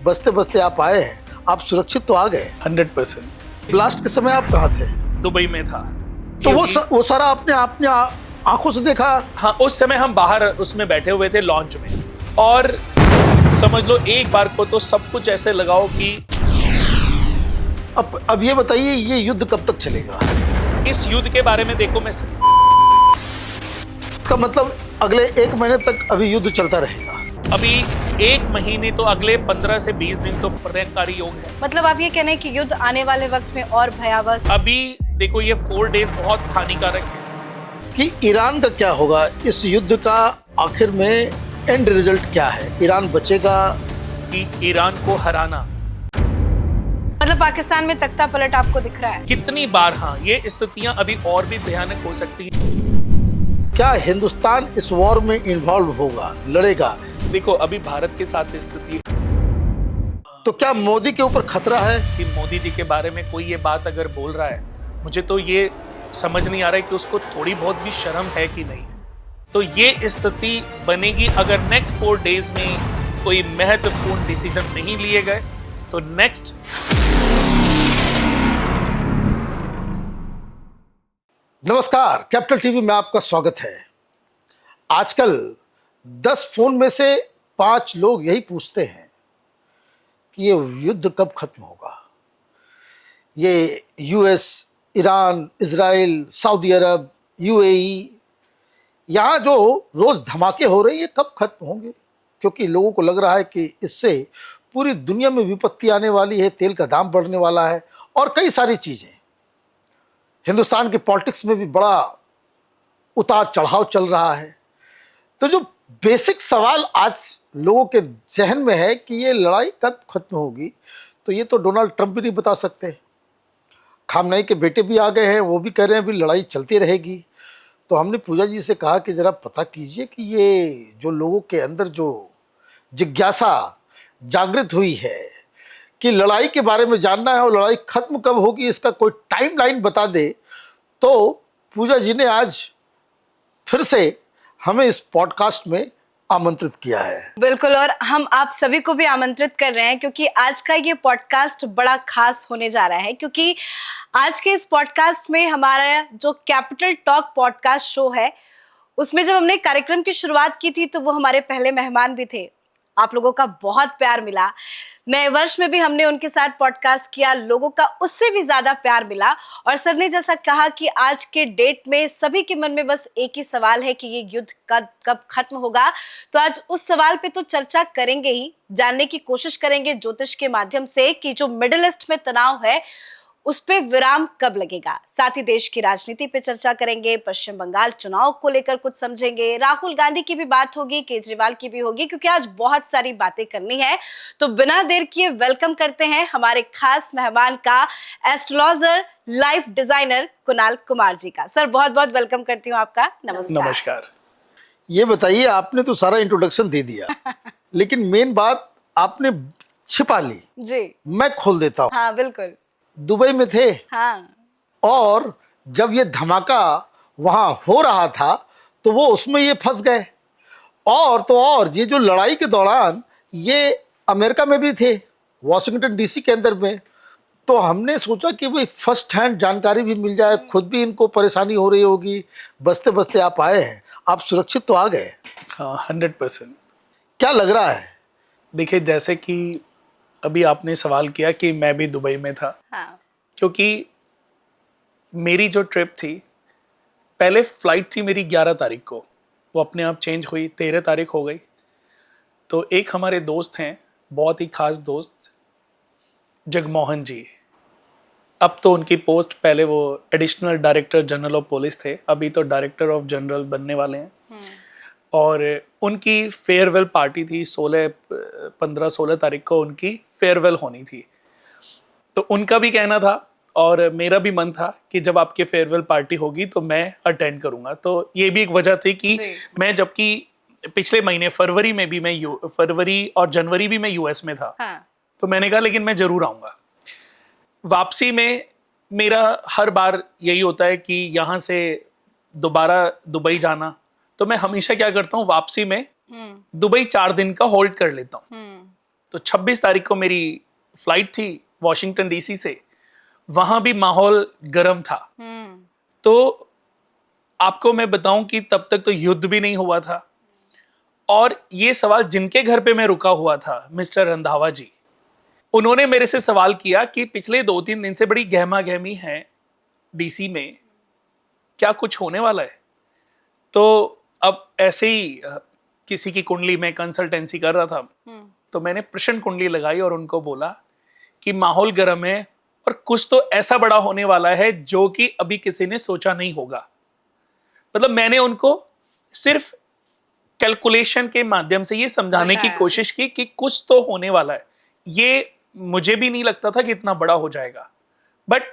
बसते बसते आप आए हैं, आप सुरक्षित तो आ गए। 100%। ब्लास्ट के समय आप कहाँ थे? दुबई में था। तो वो सारा आपने अपने आंखों से देखा? हाँ, उस समय हम बाहर उसमें बैठे हुए थे लॉन्च में, और समझ लो एक बार को तो सब कुछ ऐसे लगाओ कि अब ये बताइए, ये युद्ध कब तक चलेगा? इस युद्ध के बारे में देखो, मैं इसका मतलब अगले 1 महीने तक अभी युद्ध चलता रहेगा? अभी 1 महीने तो अगले 15 से 20 दिन तो प्रलयकारी योग है। मतलब आप ये कहने कि युद्ध आने वाले वक्त में और भयावह। अभी देखो ये 4 डेज बहुत हानिकारक है। कि ईरान का क्या होगा इस युद्ध का? आखिर में एंड रिजल्ट क्या है? ईरान बचेगा? कि ईरान को हराना। मतलब पाकिस्तान में तख्ता पलट आपको दिख रहा है? कितनी बार, हाँ, ये स्थितियां अभी और भी भयानक हो सकती हैं। क्या हिंदुस्तान इस वॉर में इन्वॉल्व होगा, लड़ेगा? देखो अभी भारत के साथ स्थिति, तो क्या मोदी के ऊपर खतरा है? कि मोदी जी के बारे में कोई ये बात अगर बोल रहा है, मुझे तो ये समझ नहीं आ रहा है कि उसको थोड़ी बहुत भी शर्म है कि नहीं। तो ये स्थिति बनेगी अगर नेक्स्ट 4 डेज में कोई महत्वपूर्ण डिसीजन नहीं लिए गए तो नेक्स्ट। नमस्कार, कैपिटल टीवी में आपका स्वागत है। आजकल 10 फोन में से 5 लोग यही पूछते हैं कि ये युद्ध कब खत्म होगा। ये यूएस, ईरान, इजराइल, सऊदी अरब, यूएई, यहाँ जो रोज धमाके हो रहे हैं ये कब खत्म होंगे? क्योंकि लोगों को लग रहा है कि इससे पूरी दुनिया में विपत्ति आने वाली है, तेल का दाम बढ़ने वाला है और कई सारी चीजें। हिंदुस्तान की पॉलिटिक्स में भी बड़ा उतार चढ़ाव चल रहा है। तो जो बेसिक सवाल आज लोगों के जहन में है कि ये लड़ाई कब खत्म होगी, तो ये तो डोनाल्ड ट्रंप भी नहीं बता सकते। खामनेई के बेटे भी आ गए हैं, वो भी कह रहे हैं अभी लड़ाई चलती रहेगी। तो हमने पूजा जी से कहा कि ज़रा पता कीजिए कि ये जो लोगों के अंदर जो जिज्ञासा जागृत हुई है कि लड़ाई के बारे में जानना है और लड़ाई खत्म कब होगी, इसका कोई टाइमलाइन बता दे। तो पूजा जी ने आज फिर से हमें इस पॉडकास्ट में आमंत्रित किया है। बिल्कुल, और हम आप सभी को भी आमंत्रित कर रहे हैं क्योंकि आज का ये पॉडकास्ट बड़ा खास होने जा रहा है। क्योंकि आज के इस पॉडकास्ट में हमारा जो कैपिटल टॉक पॉडकास्ट शो है, उसमें जब हमने कार्यक्रम की शुरुआत की थी तो वो हमारे पहले मेहमान भी थे। आप लोगों का बहुत प्यार मिला। नए वर्ष में भी हमने उनके साथ पॉडकास्ट किया, लोगों का उससे भी ज्यादा प्यार मिला। और सर ने जैसा कहा कि आज के डेट में सभी के मन में बस एक ही सवाल है कि ये युद्ध कब खत्म होगा। तो आज उस सवाल पे तो चर्चा करेंगे ही, जानने की कोशिश करेंगे ज्योतिष के माध्यम से कि जो मिडिल ईस्ट में तनाव है उस पे विराम कब लगेगा। साथ ही देश की राजनीति पे चर्चा करेंगे, पश्चिम बंगाल चुनाव को लेकर कुछ समझेंगे, राहुल गांधी की भी बात होगी, केजरीवाल की भी होगी, क्योंकि आज बहुत सारी बातें करनी है। तो बिना देर किए वेलकम करते हैं हमारे खास मेहमान का, astrologer, life designer Kunal Kumar ji का। सर बहुत बहुत वेलकम करती हूँ आपका। नमस्कार। ये बताइए, आपने तो सारा इंट्रोडक्शन दे दिया लेकिन मेन बात आपने छिपा ली जी। मैं खोल देता हूँ। हाँ बिल्कुल। दुबई में थे। हाँ। और जब ये धमाका वहां हो रहा था तो वो उसमें ये फंस गए। और तो और ये जो लड़ाई के दौरान ये अमेरिका में भी थे, वॉशिंगटन डीसी के अंदर में। तो हमने सोचा कि भाई फर्स्ट हैंड जानकारी भी मिल जाए, खुद भी इनको परेशानी हो रही होगी। बसते बसते आप आए हैं, आप सुरक्षित तो आ गए। हाँ, 100%। क्या लग रहा है? देखिए, जैसे कि अभी आपने सवाल किया कि मैं भी दुबई में था। हाँ। क्योंकि मेरी जो ट्रिप थी, पहले फ्लाइट थी मेरी 11 तारीख को, वो अपने आप चेंज हुई, 13 तारीख हो गई। तो एक हमारे दोस्त हैं, बहुत ही खास दोस्त, जगमोहन जी। अब तो उनकी पोस्ट, पहले वो additional director general of police थे, अभी तो डायरेक्टर ऑफ जनरल बनने वाले हैं। और उनकी फेयरवेल पार्टी थी, 15-16 तारीख को उनकी फेयरवेल होनी थी। तो उनका भी कहना था और मेरा भी मन था कि जब आपके फेयरवेल पार्टी होगी तो मैं अटेंड करूंगा। तो ये भी एक वजह थी कि मैं, जबकि पिछले महीने फरवरी और जनवरी भी मैं यूएस में था। हाँ। तो मैंने कहा लेकिन मैं जरूर आऊंगा। वापसी में मेरा हर बार यही होता है कि यहाँ से दोबारा दुबई जाना, तो मैं हमेशा क्या करता हूँ, वापसी में दुबई 4 दिन का होल्ड कर लेता हूँ। तो 26 तारीख को मेरी फ्लाइट थी वॉशिंगटन डीसी से, वहां भी माहौल गर्म था। तो आपको मैं बताऊं कि तब तक तो युद्ध भी नहीं हुआ था, और ये सवाल जिनके घर पे मैं रुका हुआ था, मिस्टर रंधावा जी, उन्होंने मेरे से सवाल किया कि पिछले 2-3 दिन से बड़ी गहमा गहमी है डीसी में, क्या कुछ होने वाला है? तो अब ऐसे ही किसी की कुंडली में कंसल्टेंसी कर रहा था, तो मैंने प्रश्न कुंडली लगाई और उनको बोला कि माहौल गर्म है और कुछ तो ऐसा बड़ा होने वाला है जो कि अभी किसी ने सोचा नहीं होगा। मतलब मैंने उनको सिर्फ कैलकुलेशन के माध्यम से ये समझाने की बताया। कोशिश की कि कुछ तो होने वाला है। ये मुझे भी नहीं लगता था कि इतना बड़ा हो जाएगा, बट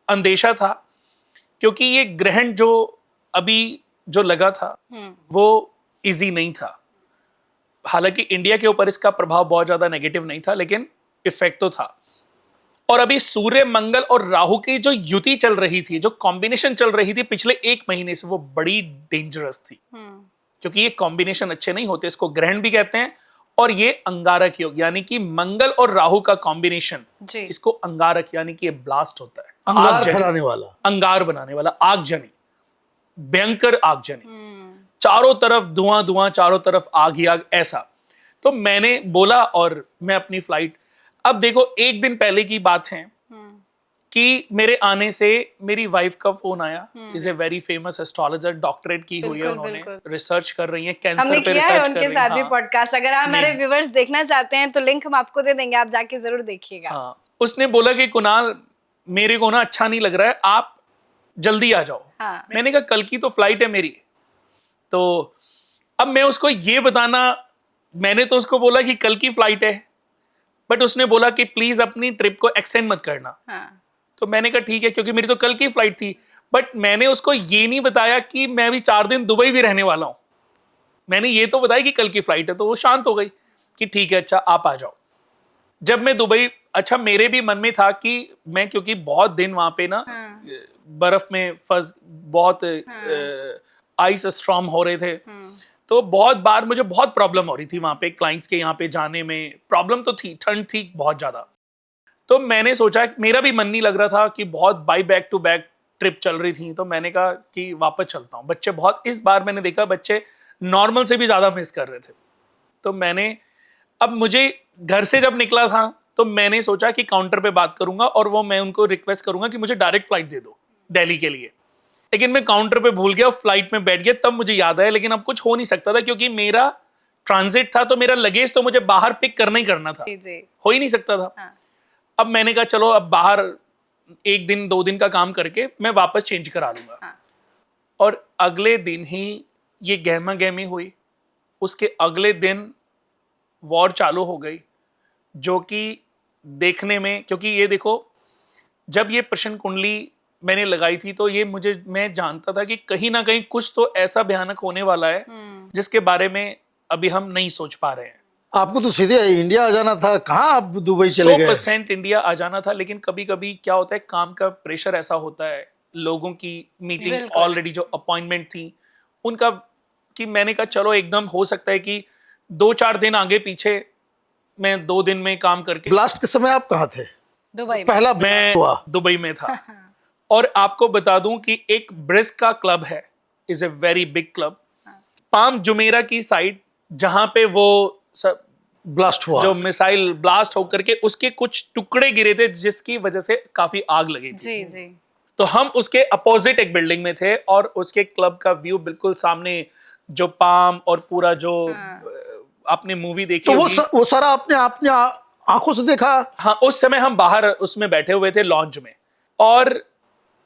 अंदेशा था, क्योंकि ये ग्रहण जो अभी जो लगा था वो इजी नहीं था। हालांकि इंडिया के ऊपर इसका प्रभाव बहुत ज्यादा नेगेटिव नहीं था, लेकिन इफेक्ट तो था। और अभी सूर्य, मंगल और राहु की जो युति चल रही थी, जो कॉम्बिनेशन चल रही थी पिछले 1 महीने से, वो बड़ी डेंजरस थी, क्योंकि ये कॉम्बिनेशन अच्छे नहीं होते। इसको ग्रहण भी कहते हैं, और ये अंगारक योग, यानी कि मंगल और राहु का कॉम्बिनेशन, इसको अंगारक यानी कि ये ब्लास्ट होता है, अंगार आगजनी, फैलाने वाला, अंगार बनाने वाला, आगजनी, भयंकर आगजनी, चारों तरफ धुआं धुआं, चारों तरफ आग ही आग, ऐसा। तो मैंने बोला, और मैं अपनी फ्लाइट, अब देखो 1 दिन पहले की बात है कि मेरे आने से मेरी वाइफ का फोन आया। Is a very famous astrologer, doctorate की हुई है उन्होंने, रिसर्च कर रही है, कैंसर हमने पे किया है रिसर्च कर उनके रही साथ भी है। पॉडकास्ट। अगर आप हमारे व्यूवर्स देखना चाहते हैं तो लिंक हम आपको दे देंगे, आप जाके जरूर देखिएगा। हाँ, उसने बोला कि कुणाल, मेरे को ना अच्छा नहीं लग रहा है, आप जल्दी आ जाओ। हाँ। मैंने कहा कल की तो फ्लाइट है मेरी। तो अब मैं उसको ये बताना, मैंने तो उसको बोला कि कल की फ्लाइट है, बट उसने बोला कि प्लीज अपनी ट्रिप को एक्सटेंड मत करना। तो मैंने कहा ठीक है, क्योंकि मेरी तो कल की फ्लाइट थी, बट मैंने उसको ये नहीं बताया कि मैं अभी 4 दिन दुबई भी रहने वाला हूं। मैंने ये तो बताया कि कल की फ्लाइट है, तो वो शांत हो गई कि ठीक है, अच्छा आप आ जाओ। जब मैं दुबई, अच्छा मेरे भी मन में था कि मैं, क्योंकि बहुत दिन वहां पे ना बर्फ में फंस, बहुत आइस स्टॉर्म हो रहे थे, तो बहुत बार मुझे बहुत प्रॉब्लम हो रही थी वहां पे, क्लाइंट्स के यहाँ पे जाने में प्रॉब्लम तो थी, ठंड थी बहुत ज्यादा। तो मैंने सोचा, मेरा भी मन नहीं लग रहा था कि बहुत बैक टू बैक ट्रिप चल रही थी, तो मैंने कहा कि वापस चलता हूँ। बच्चे बहुत, इस बार मैंने देखा बच्चे नॉर्मल से भी ज्यादा मिस कर रहे थे। तो मैंने, अब मुझे घर से जब निकला था तो मैंने सोचा कि काउंटर पे बात करूंगा और वो मैं उनको रिक्वेस्ट करूंगा कि मुझे डायरेक्ट फ्लाइट दे दो दिल्ली के लिए। लेकिन मैं काउंटर पे भूल गया, फ्लाइट में बैठ गया, तब मुझे याद आया। लेकिन अब कुछ हो नहीं सकता था, क्योंकि मेरा ट्रांजिट था, तो मेरा लगेज तो मुझे बाहर पिक करना ही करना था, हो ही नहीं सकता था। हाँ। अब मैंने कहा चलो, अब बाहर 1 दिन 2 दिन का काम करके मैं वापस चेंज करा लूंगा। हाँ। और अगले दिन ही ये गहमा गहमी हुई। उसके अगले दिन वॉर चालू हो गई, जो कि देखने में, क्योंकि ये देखो, जब ये प्रश्न कुंडली मैंने लगाई थी तो ये मैं जानता था कि कहीं ना कहीं कुछ तो ऐसा भयानक होने वाला है जिसके बारे में अभी हम नहीं सोच पा रहे हैं। आपको तो सीधे इंडिया आ जाना था, कहाँ आप दुबई चले गए? 100% इंडिया आ जाना था, लेकिन कभी कभी क्या होता है, काम का प्रेशर ऐसा होता है, लोगों की मीटिंग ऑलरेडी जो अपॉइंटमेंट थी उनका, कि मैंने कहा चलो एकदम हो सकता है कि 2-4 दिन आगे पीछे मैं 2 दिन में काम करके। ब्लास्ट के समय आप कहाँ थे? दुबई में। पहला मैं हुआ दुबई में था। और आपको बता दूं कि एक ब्रिस्क का क्लब है, is a very big club, palm Jumeirah की साइड, जहां पे वो ब्लास्ट हुआ, जो मिसाइल ब्लास्ट होकर के उसके कुछ टुकड़े गिरे थे, जिसकी वजह से काफी आग लगी थी। जी। तो हम उसके अपोजिट एक बिल्डिंग में थे, और उसके क्लब का व्यू बिल्कुल सामने, जो पाम और पूरा जो आपने मूवी देखी तो होगी, वो सारा आपने आंखों से देखा? हाँ, उस समय हम बाहर उसमें बैठे हुए थे लॉन्ज में, और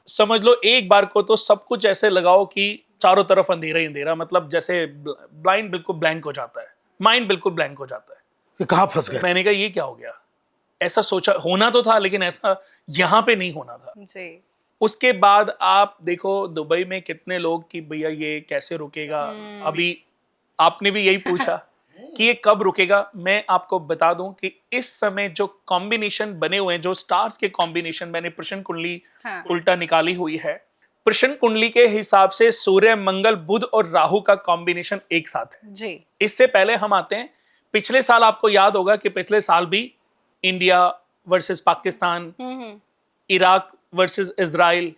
समझ लो एक बार को तो सब कुछ ऐसे लगाओ कि चारों तरफ अंधेरा ही अंधेरा, मतलब जैसे ब्लाइंड बिल्कुल ब्लैंक हो जाता है, माइंड बिल्कुल ब्लैंक हो जाता है कि कहाँ फंस गए। मैंने कहा ये क्या हो गया, ऐसा सोचा होना तो था, लेकिन ऐसा यहाँ पे नहीं होना था जी। उसके बाद आप देखो दुबई में कितने लोग कि भैया ये कैसे रुकेगा। अभी आपने भी यही पूछा कि ये कब रुकेगा। मैं आपको बता दूं कि इस समय जो कॉम्बिनेशन बने हुए हैं, जो स्टार्स के कॉम्बिनेशन, मैंने प्रश्न कुंडली उल्टा निकाली हुई है। प्रश्न कुंडली के हिसाब से सूर्य, मंगल, बुध और राहु का कॉम्बिनेशन एक साथ है जी। इससे पहले हम आते हैं पिछले साल आपको याद होगा कि पिछले साल भी India versus Pakistan, Iraq versus Israel,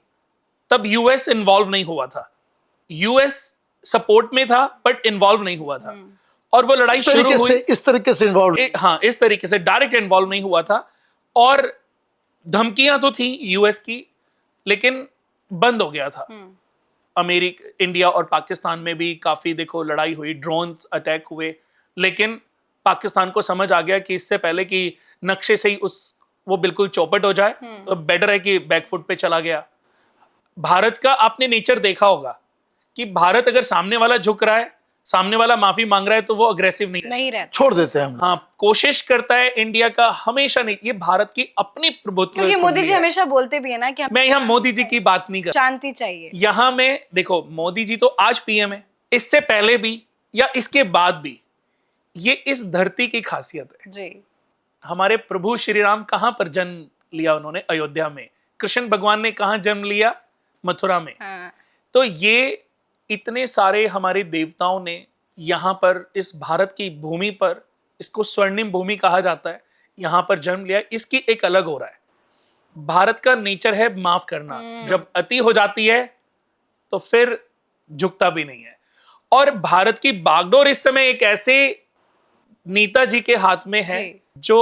तब यूएस इन्वॉल्व नहीं हुआ था। यूएस सपोर्ट में था बट इन्वॉल्व नहीं हुआ था, और वो लड़ाई शुरू हुई इस तरीके से इन्वॉल्व। हाँ, इस तरीके से डायरेक्ट इन्वॉल्व नहीं हुआ था, और धमकियां तो थी यूएस की, लेकिन बंद हो गया था। अमेरिका, इंडिया और पाकिस्तान में भी काफी देखो लड़ाई हुई, ड्रोन्स अटैक हुए, लेकिन पाकिस्तान को समझ आ गया कि इससे पहले कि नक्शे से ही वो बिल्कुल चौपट हो जाए, तो बेटर है कि बैकफुट पे चला गया। भारत का आपने नेचर देखा होगा कि भारत अगर सामने वाला झुक रहा है, सामने वाला माफी मांग रहा है, तो वो अग्रेसिव नहीं रहता, छोड़ देते हैं हम। हाँ, कोशिश करता है इंडिया का हमेशा नहीं। ये भारत की अपनी प्रभुत्व, क्योंकि मोदी जी हमेशा बोलते भी है ना कि मैं यहाँ मोदी जी की बात नहीं कर, शांति चाहिए। यहाँ में देखो, मोदी जी तो आज पीएम है, इससे पहले भी या इसके बाद भी, ये इस धरती की खासियत है जी। हमारे प्रभु श्री राम कहां पर जन्म लिया उन्होंने? अयोध्या में। कृष्ण भगवान ने कहां जन्म लिया? मथुरा में। तो ये इतने सारे हमारे देवताओं ने यहाँ पर इस भारत की भूमि पर, इसको स्वर्णिम भूमि कहा जाता है, यहाँ पर जन्म लिया। इसकी एक अलग हो रहा है, भारत का नेचर है माफ करना, जब अति हो जाती है तो फिर झुकता भी नहीं है। और भारत की बागडोर इस समय एक ऐसे नेताजी के हाथ में है जो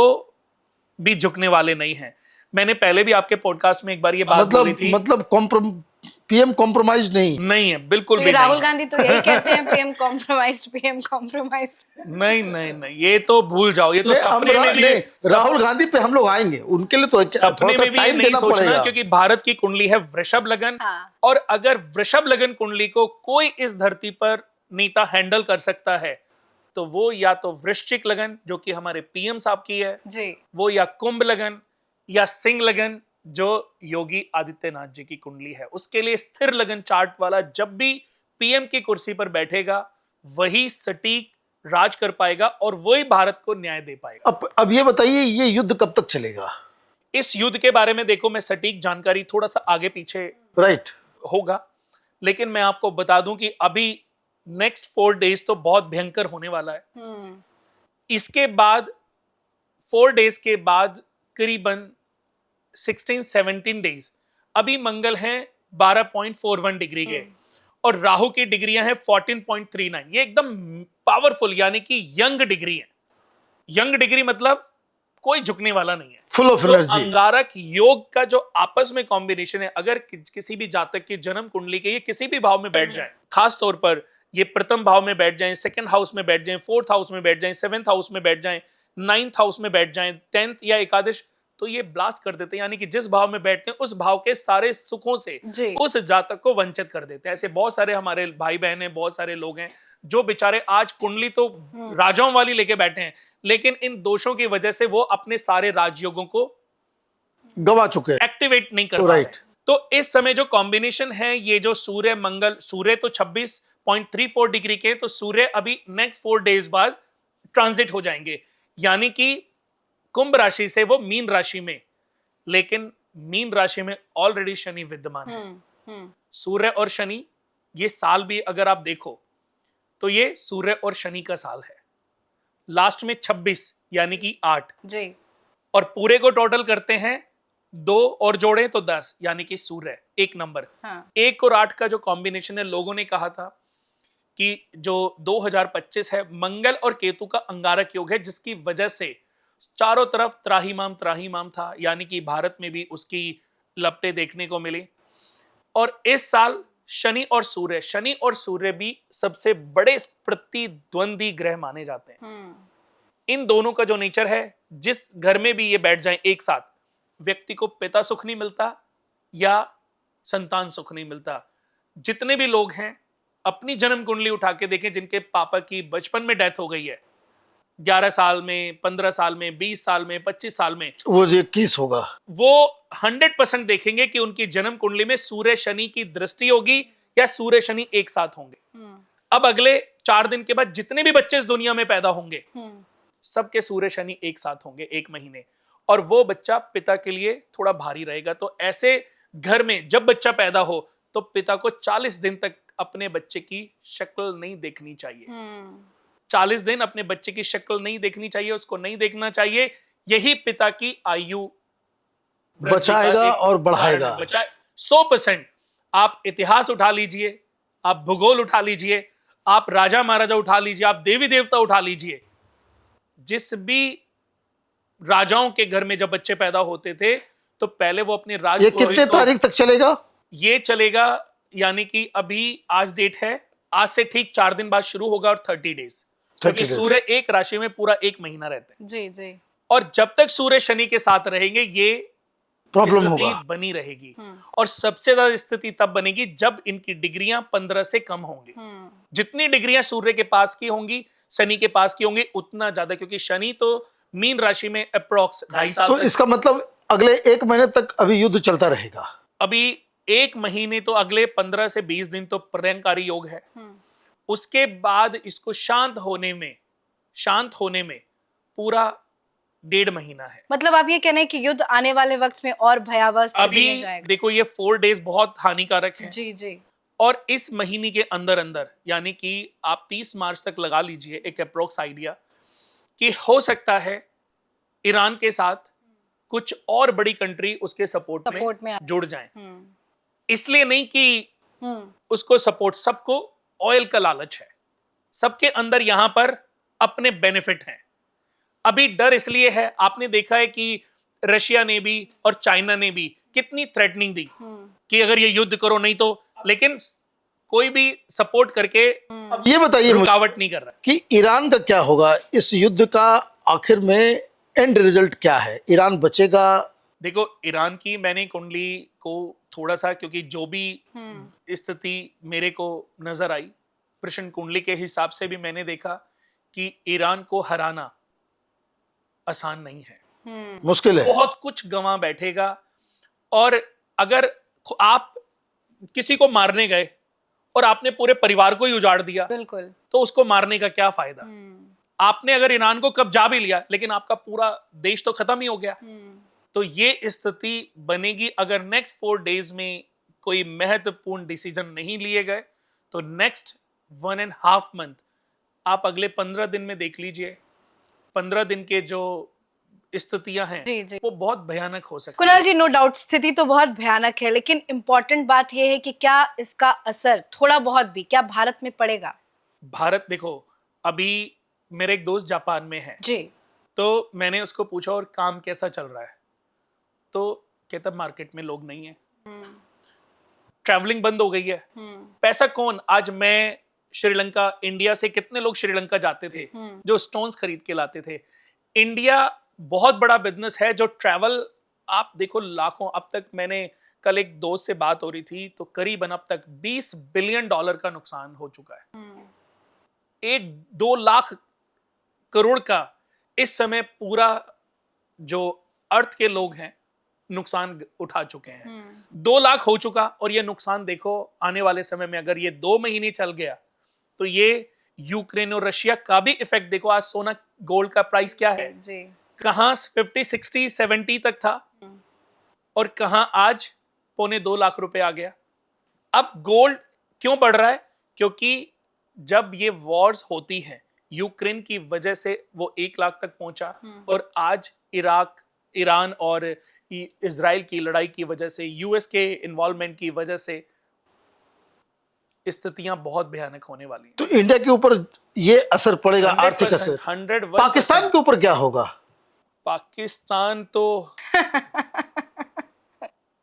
भी झुकने वाले नहीं हैं। मैंने पहले भी आपके पॉडकास्ट में एक बार ये बात बोली थी, मतलब पीएम कॉम्प्रोमाइज नहीं है, बिल्कुल भी राहुल गांधी तो यही कहते हैं, पीएम कॉम्प्रोमाइज्ड, पीएम कॉम्प्रोमाइज्ड। नहीं, ये तो भूल जाओ, ये तो सपने में भी राहुल गांधी पे हम लोग आएंगे, उनके लिए तो सपने में भी नहीं सोचना, क्योंकि भारत की कुंडली है वृषभ लगन। और अगर वृषभ लगन कुंडली को कोई इस धरती पर नेता हैंडल कर सकता है, तो वो या तो वृश्चिक लगन जो कि हमारे पीएम साहब की है जी, वो या कुंभ लगन या सिंह लगन जो योगी आदित्यनाथ जी की कुंडली है। उसके लिए स्थिर लगन चार्ट वाला जब भी पीएम की कुर्सी पर बैठेगा, वही सटीक राज कर पाएगा और वही भारत को न्याय दे पाएगा। अब ये बताइए, ये युद्ध कब तक चलेगा? इस युद्ध के बारे में देखो, मैं सटीक जानकारी थोड़ा सा आगे पीछे राइट होगा, लेकिन मैं आपको बता दूं कि अभी नेक्स्ट 4 डेज तो बहुत भयंकर होने वाला है। इसके बाद 4 डेज के बाद करीबन 16-17 डेज, अभी मंगल हैं 12.41 डिग्री के और राहु की डिग्रियां हैं 14.39। ये एकदम पावरफुल यानी कि यंग डिग्री है। यंग डिग्री मतलब कोई झुकने वाला नहीं है, फुल ऑफ एनर्जी। अंगारक योग का जो आपस में कॉम्बिनेशन है, अगर किसी भी जातक की जन्म कुंडली के ये किसी भी भाव में बैठ जाए, खास तौर पर ये प्रथम भाव में बैठ जाएं, सेकंड हाउस में बैठ जाएं, फोर्थ हाउस में बैठ जाएं, सेवेंथ हाउस में बैठ जाएं, नाइन्थ हाउस में बैठ जाएं, 10th या एकादश, तो ये ब्लास्ट कर देते हैं। यानी कि जिस भाव में बैठते हैं उस भाव के सारे सुखों से उस जातक को वंचित कर देते हैं। ऐसे बहुत सारे हमारे भाई बहन हैं, बहुत सारे लोग हैं जो बेचारे आज कुंडली तो राजाओं वाली लेके बैठे हैं, लेकिन इन दोषों की वजह से वो अपने सारे राजयोगों को गवा चुके हैं, एक्टिवेट नहीं कर पा रहे। तो इस समय जो कॉम्बिनेशन है, ये जो सूर्य मंगल, सूर्य तो 26.34 डिग्री के, तो सूर्य अभी नेक्स्ट 4 डेज बाद ट्रांजिट हो जाएंगे, यानी कि कुंभ राशि से वो मीन राशि में, लेकिन मीन राशि में ऑलरेडी शनि विद्यमान है। सूर्य और शनि, ये साल भी अगर आप देखो तो ये सूर्य और शनि का साल है। लास्ट में 26 यानी कि 8 जी, और पूरे को टोटल करते हैं 2 और जोड़े तो 10 यानी कि सूर्य 1 नंबर। 1 और 8 का जो कॉम्बिनेशन है, लोगों ने कहा था कि जो 2025 है मंगल और केतु का अंगारक योग है, जिसकी वजह से चारों तरफ त्राहिमाम था, यानी कि भारत में भी उसकी लपटें देखने को मिली। और इस साल शनि और सूर्य भी सबसे बड़े प्रतिद्वंदी ग्रह माने जाते हैं। इन दोनों का जो नेचर है, जिस घर में भी ये बैठ जाएं एक साथ, व्यक्ति को पिता सुख नहीं मिलता या संतान सुख नहीं मिलता। जितने भी लोग हैं अपनी जन्म कुंडली उठा के देखें जिनके पापा की बचपन में डेथ हो गई है, 11 साल में, 15 साल में, 20 साल में, 25 साल में, वो ये केस होगा, वो 100% देखेंगे कि उनकी जन्म कुंडली में सूर्य शनि की दृष्टि होगी या सूर्य शनि एक साथ होंगे। अब अगले 4 दिन के बाद जितने भी बच्चे इस दुनिया में पैदा होंगे, सबके सूर्य शनि एक साथ होंगे 1 महीने, और वो बच्चा पिता के लिए थोड़ा भारी रहेगा। तो ऐसे घर में जब बच्चा पैदा हो तो पिता को 40 दिन तक अपने बच्चे की शक्ल नहीं देखनी चाहिए। 40 दिन अपने बच्चे की शक्ल नहीं देखनी चाहिए, उसको नहीं देखना चाहिए। यही पिता की आयु वृद्धि का बचाएगा एक और बढ़ाएगा। कारण है। बचाए 100%। आप इतिहास उठा लीजिए, आप भूगोल उठा लीजिए, आप राजा महाराजा उठा लीजिए, आप देवी देवता उठा लीजिए, जिस भी राजाओं के घर में जब बच्चे पैदा होते थे तो पहले वो अपने ये राजपुरोहित कितने को, तारीख तक चलेगा? ये चलेगा, यानी कि अभी आज डेट है, आज से ठीक 4 दिन बाद शुरू होगा और 30 डेज, क्योंकि 30 days। सूर्य एक राशि में पूरा 1 महीना रहते हैं, जी जी। और जब तक सूर्य शनि के साथ रहेंगे ये प्रॉब्लम स्थिति होगा। बनी रहेगी। और सबसे ज्यादा स्थिति तब बनेगी जब इनकी डिग्रियां 15 से कम होंगी। जितनी डिग्रियां सूर्य के पास की होंगी, शनि के पास की होंगी, उतना ज्यादा, क्योंकि शनि तो मीन राशि में अप्रोक्स 2.5 साल तो तक। इसका मतलब अगले 1 महीने तक अभी युद्ध चलता रहेगा। अभी 1 महीने तो, अगले 15 से 20 दिन तो प्रलयंकारी योग है। उसके बाद इसको शांत होने में पूरा 1.5 महीना है। मतलब आप ये कहने कि युद्ध आने वाले वक्त में और भयावह स्थिति अभी में जाएगा। देखो ये 4 डेज बहुत हानिकारक हैं, जी जी। और इस महीने के अंदर अंदर, यानी कि आप 30 मार्च तक लगा लीजिए एक अप्रोक्स आइडिया, कि हो सकता है ईरान के साथ कुछ और बड़ी कंट्री उसके सपोर्ट में आ- जुड़ जाएं। इसलिए नहीं कि उसको सपोर्ट, सबको ऑयल का लालच है, सबके अंदर यहां पर अपने बेनिफिट हैं। अभी डर इसलिए है, आपने देखा है कि रशिया ने भी और चाइना ने भी कितनी थ्रेटनिंग दी कि अगर ये युद्ध करो नहीं तो, लेकिन कोई भी सपोर्ट करके अब ये बताइए मुझे रुकावट नहीं कर रहा। कि ईरान का क्या होगा इस युद्ध का, आखिर में एंड रिजल्ट क्या है? ईरान बचेगा? देखो ईरान की मैंने कुंडली को थोड़ा सा, क्योंकि जो भी स्थिति मेरे को नजर आई प्रश्न कुंडली के हिसाब से भी मैंने देखा कि ईरान को हराना आसान नहीं है, मुश्किल है। बहुत कुछ गंवा बैठेगा। और अगर आप किसी को मारने गए और आपने पूरे परिवार को ही उजाड़ दिया, बिल्कुल, तो उसको मारने का क्या फायदा? आपने अगर ईरान को कब्जा भी लिया, लेकिन आपका पूरा देश तो खत्म ही हो गया। तो ये स्थिति बनेगी अगर नेक्स्ट 4 डेज में कोई महत्वपूर्ण डिसीजन नहीं लिए गए, तो नेक्स्ट 1.5 मंथ, आप अगले 15 दिन में देख लीजिए, 15 दिन के जो स्थितियां हैं जी जी। वो बहुत भयानक हो सकती कुणाल है। जी, नो डाउट स्थिति तो बहुत भयानक है, लेकिन इम्पोर्टेंट बात यह है कि क्या इसका असर थोड़ा बहुत भी क्या भारत में पड़ेगा? भारत, देखो अभी मेरे एक दोस्त जापान में है, जी। तो मैंने उसको पूछा और काम कैसा चल रहा है, तो कहता मार्केट में लोग नहीं है, ट्रैवलिंग बंद हो गई है, पैसा कौन, आज मैं श्रीलंका, इंडिया से कितने लोग श्रीलंका जाते थे जो स्टोन्स खरीद के लाते थे। इंडिया बहुत बड़ा बिजनेस है जो ट्रैवल, आप देखो लाखों, अब तक मैंने कल एक दोस्त से बात हो रही थी तो करीबन अब तक $20 बिलियन का नुकसान हो चुका है। 1-2 लाख करोड़ का इस समय पूरा जो अर्थ के लोग हैं नुकसान उठा चुके हैं। 2 लाख हो चुका, और ये नुकसान देखो आने वाले समय में अगर ये 2 महीने चल गया तो ये यूक्रेन और रशिया का भी इफेक्ट देखो। आज सोना गोल्ड का प्राइस क्या है जी। कहां 50, 60, 70 तक था और कहां आज 1.25 लाख रुपए आ गया। अब गोल्ड क्यों बढ़ रहा है? क्योंकि जब ये वॉर्स होती हैं, यूक्रेन की वजह से वो 1 लाख तक पहुंचा, और आज इराक, ईरान और इजराइल की लड़ाई की वजह से, यूएस के इन्वॉल्वमेंट की वजह से स्थितियां बहुत भयानक होने वाली हैं। तो इंडिया के ऊपर ये असर पड़ेगा, आर्थिक असर। 101%। पाकिस्तान के ऊपर क्या होगा? पाकिस्तान तो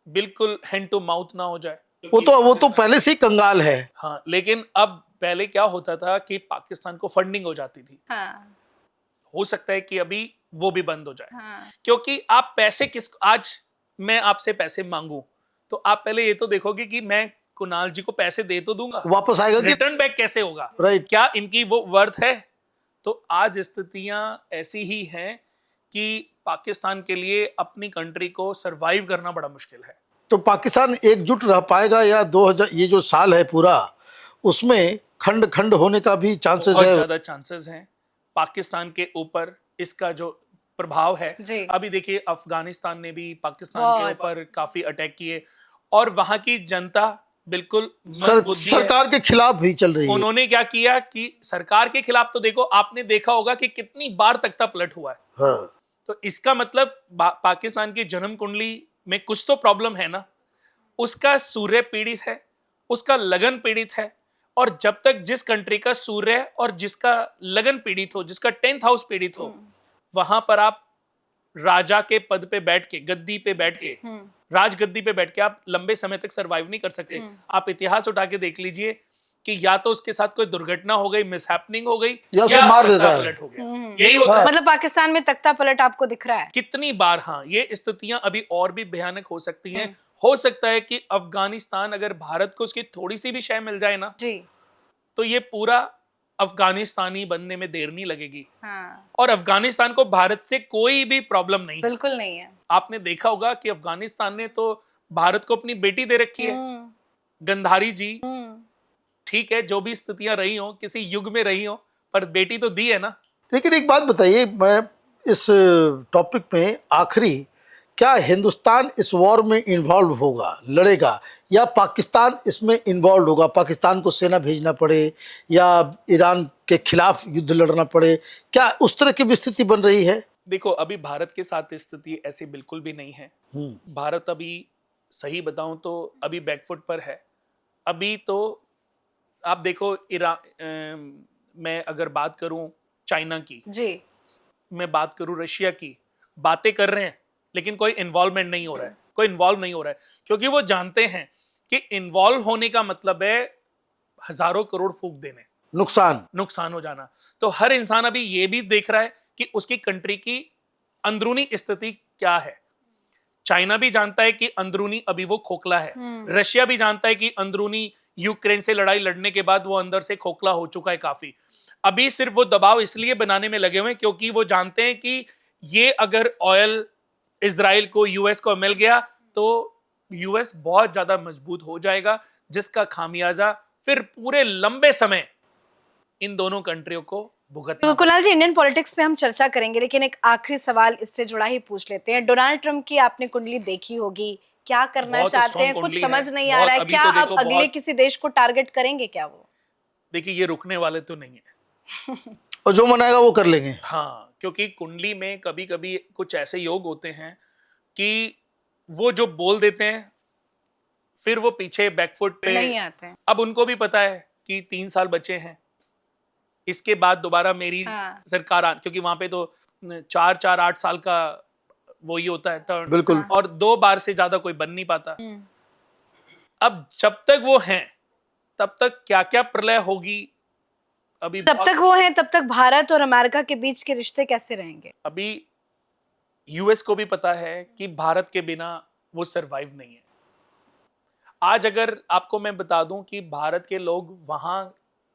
बिल्कुल हैंड टू माउथ ना हो जाए, वो तो पहले से ही कंगाल है। हाँ, लेकिन अब पहले क्या होता था कि पाकिस्तान को फंडिंग हो जाती थी, हाँ। हो सकता है कि अभी वो भी बंद हो जाए। हाँ। क्योंकि आप पैसे आज मैं आपसे पैसे मांगू तो आप पहले ये तो देखोगे कि मैं कुणाल जी को पैसे दे तो दूंगा, वापस आएगा कि रिटर्न बैक कैसे होगा, राइट। क्या इनकी वो वर्थ है? तो आज स्थितियां ऐसी ही हैं कि पाकिस्तान के लिए अपनी कंट्री को सरवाइव करना बड़ा मुश्किल है। तो पाकिस्तान एकजुट रह पाएगा या 2000 ये जो साल है पूरा, उसमें खंड खंड होने का भी चांसेस बहुत है? ज्यादा चांसेस हैं पाकिस्तान के ऊपर इसका जो प्रभाव है। जी। अभी देखिए अफगानिस्तान ने भी पाकिस्तान के ऊपर काफी अटैक किए, और वहां की जनता बिल्कुल मंदबुद्धि है। सरकार के खिलाफ भी चल रही है। उन्होंने क्या किया कि सरकार के खिलाफ तो देखो, आपने देखा होगा कि कितनी बार तख्ता पलट हुआ है। हाँ। तो इसका मतलब पाकिस्तान की जन्म कुंडली में कुछ तो प्रॉब्लम है ना। उसका सूर्य पीड़ित है, उसका लगन पीड़ित है, और जब तक जिस कंट्री का सूर्य और जिसका लगन पीड़ित हो, जिसका 10th हाउस पीड़ित हो, वहां पर आप राजा के पद पे बैठ के, गद्दी पे बैठ के, राजगद्दी पे बैठ के आप लंबे समय तक सरवाइव नहीं कर सकते। आप इतिहास उठा के देख लीजिए कि या तो उसके साथ कोई दुर्घटना हो गई, मिसहैपनिंग हो गई, या उसे मार देता है। पलट हो गया। यही होता है। मतलब पाकिस्तान में तख्ता पलट आपको दिख रहा है? कितनी बार। हाँ, ये स्थितियां अभी और भी भयानक हो सकती हैं। हो सकता है कि अफगानिस्तान, अगर भारत को उसकी थोड़ी सी भी शय मिल जाए ना, जी, तो ये पूरा अफगानिस्तानी बनने में देर नहीं लगेगी। हाँ, और अफगानिस्तान को भारत से कोई भी प्रॉब्लम नहीं है। बिल्कुल नहीं है। आपने देखा होगा कि अफगानिस्तान ने तो भारत को अपनी बेटी दे रखी है, गंधारी जी। ठीक है, जो भी स्थितियां रही हो, किसी युग में रही हो, पर बेटी तो दी है ना। लेकिन एक बात बताइए, मैं इस टॉपिक में आखिरी, क्या हिंदुस्तान इस वॉर में इन्वॉल्व होगा, लड़ेगा, या पाकिस्तान इसमें इन्वॉल्व होगा? पाकिस्तान को सेना भेजना पड़े या ईरान के खिलाफ युद्ध लड़ना पड़े, क्या उस तरह की भी स्थिति बन रही है? देखो, अभी भारत के साथ स्थिति ऐसी बिल्कुल भी नहीं है। भारत अभी, सही बताऊं तो, अभी बैकफुट पर है। अभी तो आप देखो, मैं अगर बात करूं चाइना की, जी, मैं बात करूं रशिया की, बातें कर रहे हैं लेकिन कोई इन्वॉल्वमेंट नहीं हो रहा है, कोई इन्वॉल्व नहीं हो रहा है, क्योंकि वो जानते हैं कि इन्वॉल्व होने का मतलब है हजारों करोड़ फूंक देने, नुकसान हो जाना। तो हर इंसान अभी ये भी देख रहा है कि उसकी कंट्री की अंदरूनी स्थिति क्या है। चाइना भी जानता है कि अंदरूनी अभी वो खोखला है। रशिया भी जानता है कि अंदरूनी यूक्रेन से लड़ाई लड़ने के बाद वो अंदर से खोखला हो चुका है काफी। अभी सिर्फ वो दबाव इसलिए बनाने में लगे हुए हैं क्योंकि वो जानते हैं कि ये अगर ऑयल इजराइल को, यूएस को मिल गया, तो यूएस बहुत ज्यादा मजबूत हो जाएगा, जिसका खामियाजा फिर पूरे लंबे समय इन दोनों कंट्रियों को भुगतना। तो कुणाल जी, इंडियन पॉलिटिक्स में हम चर्चा करेंगे, लेकिन एक आखिरी सवाल इससे जुड़ा ही पूछ लेते हैं। डोनाल्ड ट्रंप की आपने कुंडली देखी होगी, क्या करना बहुत चाहते strong हैं, कुछ कुंडली समझ है, नहीं आ रहा है। बहुत। क्या अभी तो अब देखो, अगले बहुत। किसी देश को टारगेट करेंगे क्या वो? देखिए, ये रुकने वाले तो नहीं है। और जो मनाएगा वो कर लेंगे। हाँ, क्योंकि कुंडली में कभी कभी कुछ ऐसे योग होते हैं कि वो जो बोल देते हैं, फिर वो पीछे बैकफुट पे नहीं आते हैं। अब उनको भी पता है कि 3 साल बचे हैं, इसके बाद दोबारा मेरी सरकार क्योंकि वहां पे तो 4-4-8 साल का वो ही होता है टर्न, बिल्कुल। और 2 बार से ज्यादा कोई बन नहीं पाता। अब जब तक वो हैं, तब तक क्या क्या प्रलय होगी, अभी जब तक वो हैं तब तक भारत और अमेरिका के बीच के रिश्ते कैसे रहेंगे? अभी यूएस को भी पता है कि भारत के बिना वो सरवाइव नहीं है। आज अगर आपको मैं बता दूं कि भारत के लोग वहां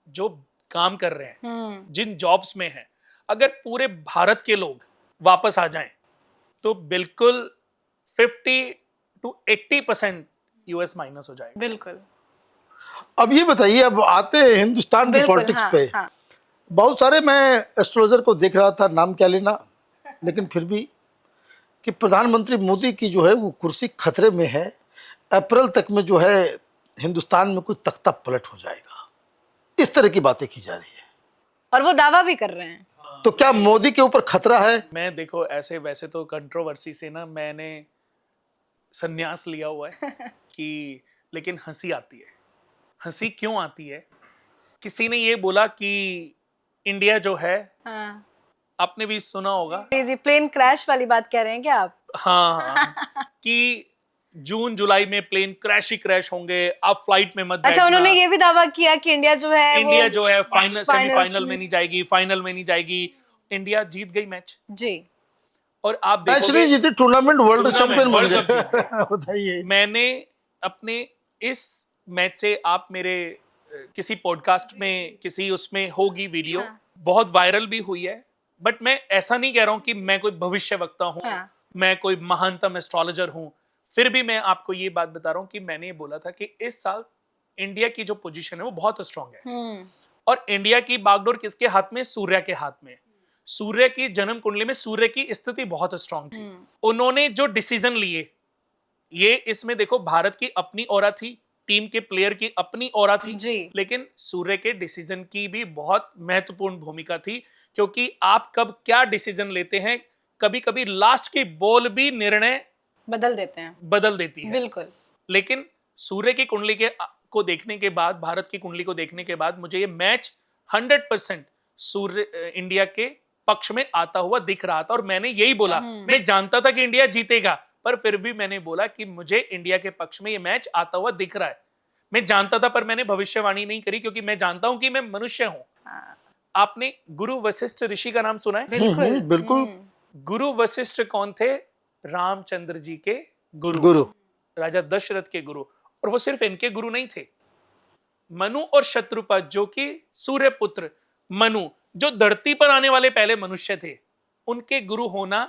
जो काम कर रहे हैं, जिन जॉब्स में हैं, अगर पूरे भारत के लोग वापस आ जाएं, तो बिल्कुल 50 to 80% यूएस माइनस हो जाएगा। बिल्कुल। अब ये बताइए, अब आते हैं हिंदुस्तान की पॉलिटिक्स पे। बहुत सारे, मैं एस्ट्रोलॉजर को देख रहा था, नाम क्या लेना, लेकिन फिर भी, कि प्रधानमंत्री मोदी की जो है वो कुर्सी खतरे में है। अप्रैल तक में जो है हिंदुस्तान में कोई तख्ता पलट हो जाएगा, इस तरह की बातें की जा रही है, और वो दावा भी कर रहे हैं। तो क्या मोदी के ऊपर खतरा है? मैं देखो, ऐसे वैसे तो कंट्रोवर्सी से ना मैंने संन्यास लिया हुआ है कि, लेकिन हंसी आती है। हंसी क्यों आती है? किसी ने ये बोला कि इंडिया जो है, आपने भी सुना होगा, जी, प्लेन क्रैश वाली बात कह रहे हैं क्या आप? हाँ, कि जून जुलाई में प्लेन क्रैश ही क्रैश होंगे, आप फ्लाइट में मत बैठना। अच्छा, उन्होंने ये भी दावा किया कि इंडिया जो है फाइनल, सेमीफाइनल में नहीं जाएगी, फाइनल में नहीं जाएगी। इंडिया जीत गई मैच जी, और आप मैच नहीं जीती, टूर्नामेंट वर्ल्ड चैंपियन बन गए। बताइए। मैंने अपने इस मैच से, आप मेरे किसी पॉडकास्ट में, किसी उसमें होगी वीडियो, बहुत वायरल भी हुई है, बट मैं ऐसा नहीं कह रहा हूं कि मैं कोई भविष्यवक्ता हूं, मैं कोई महानतम एस्ट्रोलॉजर हूं। फिर भी मैं आपको ये बात बता रहा हूं कि मैंने ये बोला था कि इस साल इंडिया की जो पोजीशन है वो बहुत स्ट्रांग है। और इंडिया की बागडोर किसके हाथ में? सूर्य के हाथ में। सूर्य की जन्म कुंडली में सूर्य की स्थिति बहुत स्ट्रांग थी। उन्होंने जो डिसीजन लिए, ये इसमें देखो, भारत की अपनी ऑरा थी, टीम के प्लेयर की अपनी ऑरा थी जी। लेकिन सूर्य के डिसीजन की भी बहुत महत्वपूर्ण भूमिका थी, क्योंकि आप कब क्या डिसीजन लेते हैं, कभी कभी लास्ट की बॉल भी निर्णय बदल देते हैं। बदल देती है। बिल्कुल। लेकिन सूर्य की कुंडली को देखने के बाद, भारत की कुंडली को देखने के बाद मुझे ये मैच 100% सूर्य इंडिया के पक्ष में आता हुआ दिख रहा था। और मैंने यही बोला, मैं जानता था कि इंडिया जीतेगा, पर फिर भी मैंने बोला कि मुझे इंडिया के पक्ष में ये मैच आता हुआ दिख रहा है। मैं जानता था, पर मैंने भविष्यवाणी नहीं करी, क्योंकि मैं जानता हूं कि मैं मनुष्य हूं। आपने गुरु वशिष्ठ ऋषि का नाम सुना है? बिल्कुल। बिल्कुल। गुरु वशिष्ठ कौन थे? रामचंद्र जी के गुरु। राजा दशरथ के गुरु। और वो सिर्फ इनके गुरु नहीं थे, मनु और शत्रुपद, जो कि सूर्य पुत्र मनु, जो धरती पर आने वाले पहले मनुष्य थे, उनके गुरु होना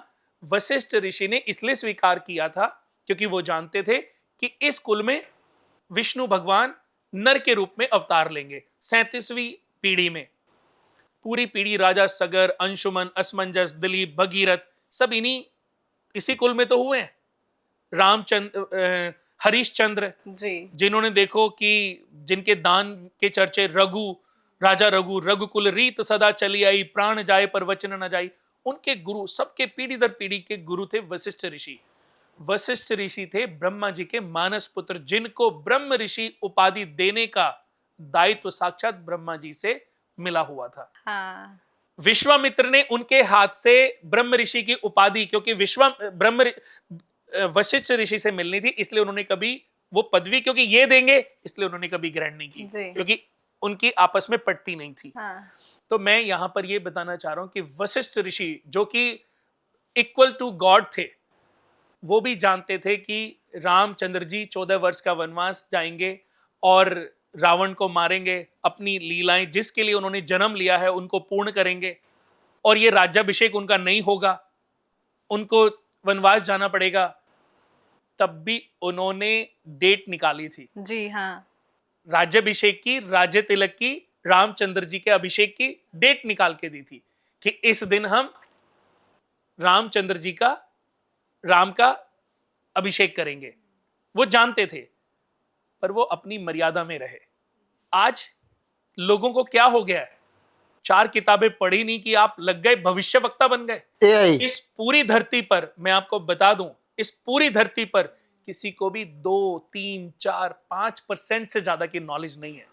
वशिष्ठ ऋषि ने इसलिए स्वीकार किया था क्योंकि वो जानते थे कि इस कुल में विष्णु भगवान नर के रूप में अवतार लेंगे। 37वीं पीढ़ी में पूरी पीढ़ी राजा सगर, अंशुमन, असमंजस, दिलीप, भगीरथ सब इसी कुल में तो हुए हैं। रामचंद्र, हरिश्चंद्र जी। जिन्होंने देखो कि जिनके दान के चर्चे, राजा रघुकुल रीत सदा चली आई, प्राण जाए पर वचन न जाई, उनके गुरु, सबके पीढ़ी दर पीढ़ी के गुरु थे वशिष्ठ ऋषि। वशिष्ठ ऋषि थे ब्रह्मा जी के मानस पुत्र, जिनको ब्रह्म ऋषि उपाधि देने का दायित्व साक्षात ब्रह्मा जी से मिला हुआ था। हाँ। विश्वामित्र ने उनके हाथ से ब्रह्म ऋषि की उपाधि, क्योंकि वशिष्ठ ऋषि से मिलनी थी, इसलिए उन्होंने कभी वो पदवी, क्योंकि ये देंगे इसलिए उन्होंने कभी ग्रहण नहीं की, क्योंकि उनकी आपस में पटती नहीं थी। हाँ। तो मैं यहां पर ये बताना चाह रहा हूं कि वशिष्ठ ऋषि, जो कि इक्वल टू गॉड थे, वो भी जानते थे कि रामचंद्र जी 14 वर्ष का वनवास जाएंगे और रावण को मारेंगे, अपनी लीलाएं जिसके लिए उन्होंने जन्म लिया है उनको पूर्ण करेंगे, और ये राज्याभिषेक उनका नहीं होगा, उनको वनवास जाना पड़ेगा। तब भी उन्होंने डेट निकाली थी। जी हाँ। राज्याभिषेक की, राज्य तिलक की, रामचंद्र जी के अभिषेक की डेट निकाल के दी थी कि इस दिन हम रामचंद्र जी का, राम का अभिषेक करेंगे। वो जानते थे, पर वो अपनी मर्यादा में रहे। आज लोगों को क्या हो गया है, 4 किताबें पढ़ी नहीं कि आप लग गए भविष्यवक्ता बन गए। AI। इस पूरी धरती पर मैं आपको बता दूं, इस पूरी धरती पर किसी को भी 2, 3, 4, 5% से ज्यादा की नॉलेज नहीं है।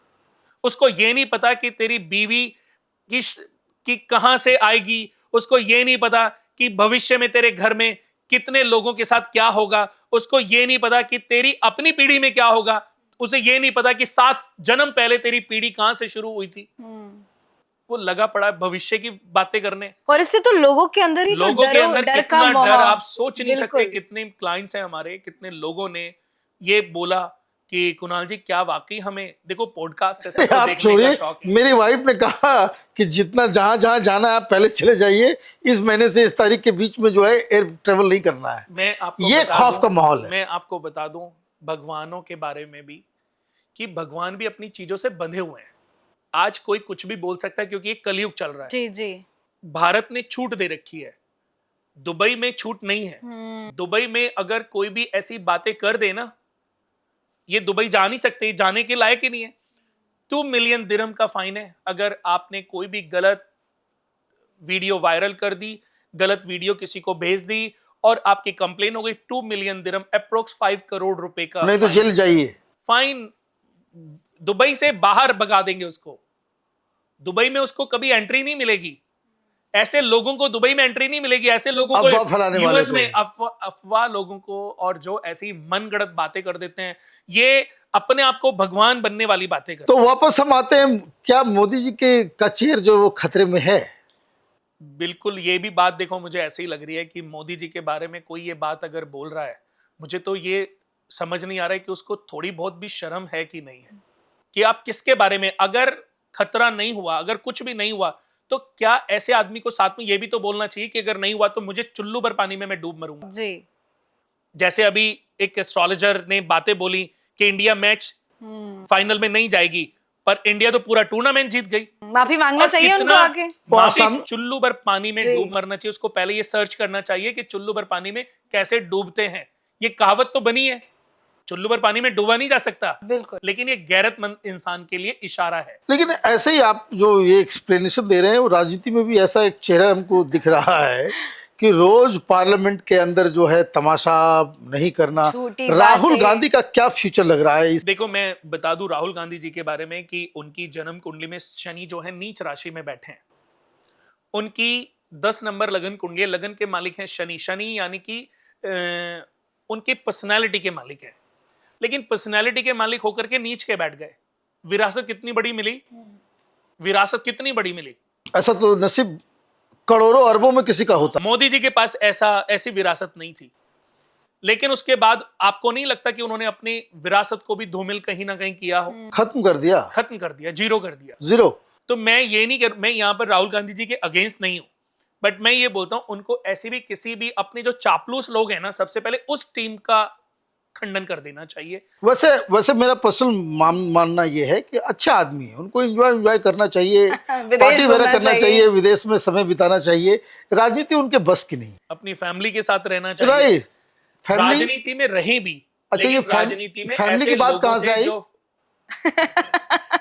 उसको ये नहीं पता कि तेरी बीवी की कहां से आएगी, उसको ये नहीं पता कि भविष्य में तेरे घर में कितने लोगों के साथ क्या होगा, उसको ये नहीं पता कि तेरी अपनी पीढ़ी में क्या होगा, उसे ये नहीं पता कि 7 जन्म पहले तेरी पीढ़ी कहां से शुरू हुई थी। वो लगा पड़ा है भविष्य की बातें करने, और इससे तो लोगों के अंदर ही लोगों के अंदर कितना डर आप सोच नहीं सकते। बिल्कुल। कितने क्लाइंट्स हैं हमारे, कितने लोगों ने ये बोला कि कुणाल जी क्या वाकई हमें, देखो पॉडकास्ट है, सबको आप देखने छोड़िए, का शौक है। मेरी वाइफ ने कहा कि जितना जहां जहां जाना है आप पहले चले जाइए, इस महीने से इस तारीख के बीच में जो है एयर ट्रेवल नहीं करना है। मैं आपको ये बता खौफ दूं, का माहौल है। मैं आपको बता दूं भगवानों के बारे में भी, कि भगवान भी अपनी चीजों से बंधे हुए हैं। आज कोई कुछ भी बोल सकता है, क्योंकि ये कलयुग चल रहा है। जी जी। भारत ने छूट दे रखी है, दुबई में छूट नहीं है। दुबई में अगर कोई भी ऐसी बातें कर दे ना, ये दुबई जा नहीं सकते, जाने के लायक ही नहीं है। 2 मिलियन दिरहम का फाइन है अगर आपने कोई भी गलत वीडियो वायरल कर दी, गलत वीडियो किसी को भेज दी और आपकी कंप्लेन हो गई। 2 मिलियन दिरहम, अप्रोक्स 5 करोड़ रुपए का नहीं तो जेल जाइए। फाइन। दुबई से बाहर भगा देंगे उसको, दुबई में उसको कभी एंट्री नहीं मिलेगी। ऐसे लोगों को दुबई में एंट्री नहीं मिलेगी, ऐसे लोगों अफवाह फैलाने को वाले यूएस को। में अफवाह लोगों को, और जो ऐसी मनगढ़ंत बातें कर देते हैं, ये अपने आप को भगवान बनने वाली बातें करते तो वापस हम आते हैं, क्या मोदी जी के का चेहरा जो वो खतरे में है? बिल्कुल, ये भी बात देखो मुझे ऐसे ही लग रही है कि मोदी जी के बारे में कोई ये बात अगर बोल रहा है, मुझे तो ये समझ नहीं आ रहा है कि उसको थोड़ी बहुत भी शर्म है कि नहीं है। कि आप किसके बारे में, अगर खतरा नहीं हुआ, अगर कुछ भी नहीं हुआ, तो क्या ऐसे आदमी को साथ में ये भी तो बोलना चाहिए कि अगर नहीं हुआ तो मुझे चुल्लू भर पानी में मैं डूब मरूंगा। जी। जैसे अभी एक एस्ट्रोलॉजर ने बातें बोली कि इंडिया मैच फाइनल में नहीं जाएगी, पर इंडिया तो पूरा टूर्नामेंट जीत गई। माफी मांगना चाहिए उनको आगे। माफी, चुल्लू भर पानी में डूब मरना चाहिए। उसको पहले ये सर्च करना चाहिए कि चुल्लू भर पानी में कैसे डूबते हैं। ये कहावत तो बनी है, चुल्लू पर पानी में डूबा नहीं जा सकता, बिल्कुल। लेकिन ये गैरतमंद इंसान के लिए इशारा है। लेकिन ऐसे ही आप जो ये एक्सप्लेनेशन दे रहे हैं, वो राजनीति में भी ऐसा एक चेहरा हमको दिख रहा है कि रोज पार्लियामेंट के अंदर जो है तमाशा नहीं करना। झूठी राहुल बातें। गांधी का क्या फ्यूचर लग रहा है देखो, मैं बता दूं राहुल गांधी जी के बारे में कि उनकी जन्म कुंडली में शनि जो है नीच राशि में बैठे हैं। उनकी 10 नंबर लगन कुंडली है, लगन के मालिक हैं शनि। शनि यानी कि उनकी पर्सनालिटी के मालिक हैं, लेकिन पर्सनालिटी के मालिक होकर के नीच के बैठ गए। विरासत कितनी बड़ी मिली, विरासत कितनी बड़ी मिली। ऐसा तो नसीब करोड़ों अरबों में किसी का होता। मोदी जी के पास ऐसी विरासत नहीं थी, लेकिन उसके बाद आपको नहीं लगता कि उन्होंने अपनी विरासत को भी धूमिल कहीं ना कहीं किया हो? खत्म कर दिया, खत्म कर दिया, जीरो कर दिया। जीरो। तो मैं ये नहीं मैं यहां पर राहुल गांधी जी के अगेंस्ट नहीं हूं, बट मैं ये बोलता हूं उनको ऐसी भी किसी भी अपने जो चापलूस लोग हैं ना, सबसे पहले उस टीम का खंडन कर देना चाहिए। वैसे मेरा पर्सनल मानना ये है कि अच्छा आदमी है, उनको एंजॉय करना चाहिए, विदेश पार्टी वगैरह घूमना करना चाहिए। चाहिए, विदेश में समय बिताना चाहिए। राजनीति उनके बस की नहीं। अपनी फैमिली के साथ रहना चाहिए। Right, family. राजनीति में रहे भी, अच्छा, ये लेकिन राजनीति में फैमिली ऐसे की बात लोगों कहाँ से आई?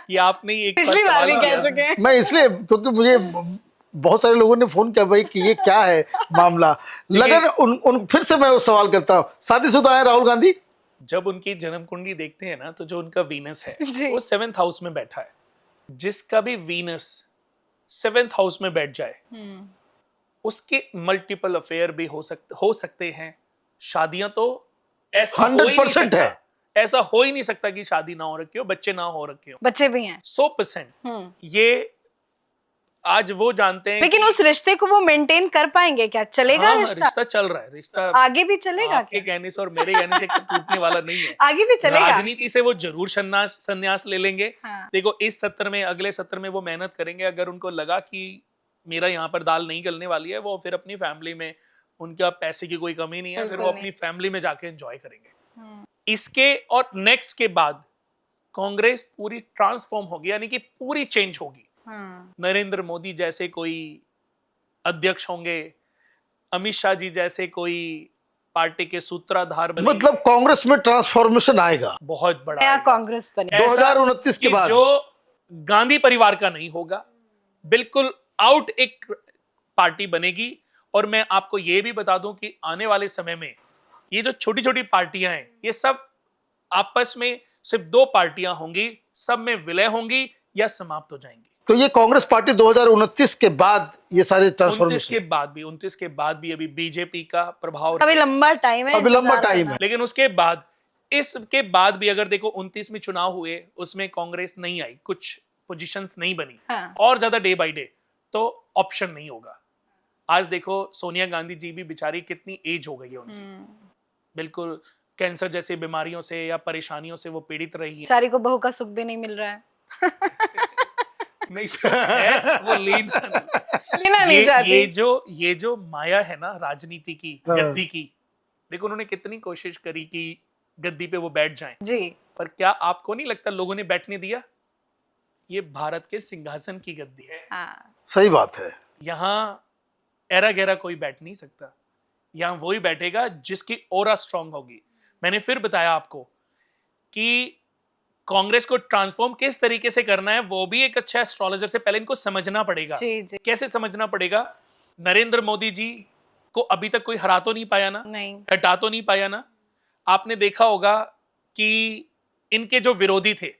ये आपने ही एक पिछली बार सवाल भी किया कह था। चुके हैं। मैं इसलिए, क्योंकि मुझे बहुत सारे लोगों ने फोन किया भाई कि ये क्या है मामला। लगन उन फिर से मैं वो सवाल करता हूँ, शादीशुदा है राहुल गांधी? जब उनकी जन्म कुंडली देखते हैं ना, तो जो उनका वीनस है जी। वो 7th हाउस में बैठा है। जिसका भी वीनस 7th हाउस में बैठ जाए, उसके मल्टीपल अफेयर भी हो सकते हैं। शादियां तो ऐसा हो ही नहीं 100% सकता, है। ऐसा हो ही नहीं सकता कि शादी ना हो रखी हो, बच्चे ना हो रखे हो। बच्चे भी हैं। 100% ये आज वो जानते हैं। लेकिन उस रिश्ते को वो मेंटेन कर पाएंगे क्या? चलेगा हाँ, रिश्ता? रिश्ता चल रहा है, रिश्ता आगे भी चलेगा आपके क्या? कहने से और मेरे कहने से टूटने वाला नहीं है। आगे भी चलेगा? राजनीति से वो जरूर संन्यास ले लेंगे। हाँ। देखो, इस सत्र में, अगले सत्र में वो मेहनत करेंगे। अगर उनको लगा कि मेरा यहाँ पर दाल नहीं गलने वाली है, वो फिर अपनी फैमिली में, उनका पैसे की कोई कमी नहीं है, फिर वो बिल्कुल अपनी फैमिली में जाके एंजॉय करेंगे। इसके और नेक्स्ट के बाद कांग्रेस पूरी ट्रांसफॉर्म होगी, यानी कि पूरी चेंज होगी। नरेंद्र मोदी जैसे कोई अध्यक्ष होंगे, अमित शाह जी जैसे कोई पार्टी के सूत्रधार बनेंगे। मतलब कांग्रेस में ट्रांसफॉर्मेशन आएगा, बहुत बड़ा नया आएगा। कांग्रेस बने। ऐसा 2029 के कि बाद। जो गांधी परिवार का नहीं होगा, बिल्कुल आउट एक पार्टी बनेगी। और मैं आपको यह भी बता दूं कि आने वाले समय में ये जो छोटी छोटी पार्टियां हैं, ये सब आपस में सिर्फ 2 पार्टियां होंगी, सब में विलय होंगी या समाप्त हो जाएंगी। तो ये कांग्रेस पार्टी 2029 के बाद ये सारे 29 ट्रांसफॉर्मेशन। के बाद भी अभी बीजेपी का प्रभाव अभी लंबा टाइम है, अभी लंबा इंतजार टाइम करना। है। लेकिन उसके बाद, इसके बाद भी अगर देखो 29 में चुनाव हुए, उसमें कांग्रेस नहीं आई, कुछ पोजीशंस नहीं बनी, हाँ। और ज्यादा डे बाय डे, तो ऑप्शन नहीं होगा। आज देखो सोनिया गांधी जी भी बेचारी कितनी एज हो गई है उनकी, बिल्कुल कैंसर जैसी बीमारियों से या परेशानियों से वो पीड़ित रही है। बेचारी को बहू का सुख भी नहीं मिल रहा है। नहीं है, वो लेना नहीं चाहती। ये जो माया है ना राजनीति की, गद्दी की, देखो उन्होंने कितनी कोशिश करी कि गद्दी पे वो बैठ जाएं, जी। पर क्या आपको नहीं लगता लोगों ने बैठने दिया? ये भारत के सिंहासन की गद्दी है। हाँ। सही बात है। यहाँ एरा गहरा कोई बैठ नहीं सकता। यहाँ वही बैठेगा जिसकी ओरा स्ट्रांग होगी। मैंने फिर बताया आपको कि कांग्रेस को ट्रांसफॉर्म किस तरीके से करना है, वो भी एक अच्छा एस्ट्रोलॉजर से पहले इनको समझना पड़ेगा। जी, जी। कैसे समझना पड़ेगा? नरेंद्र मोदी जी को अभी तक कोई हरा तो नहीं पाया ना, नहीं। हटा तो नहीं पाया ना। आपने देखा होगा कि इनके जो विरोधी थे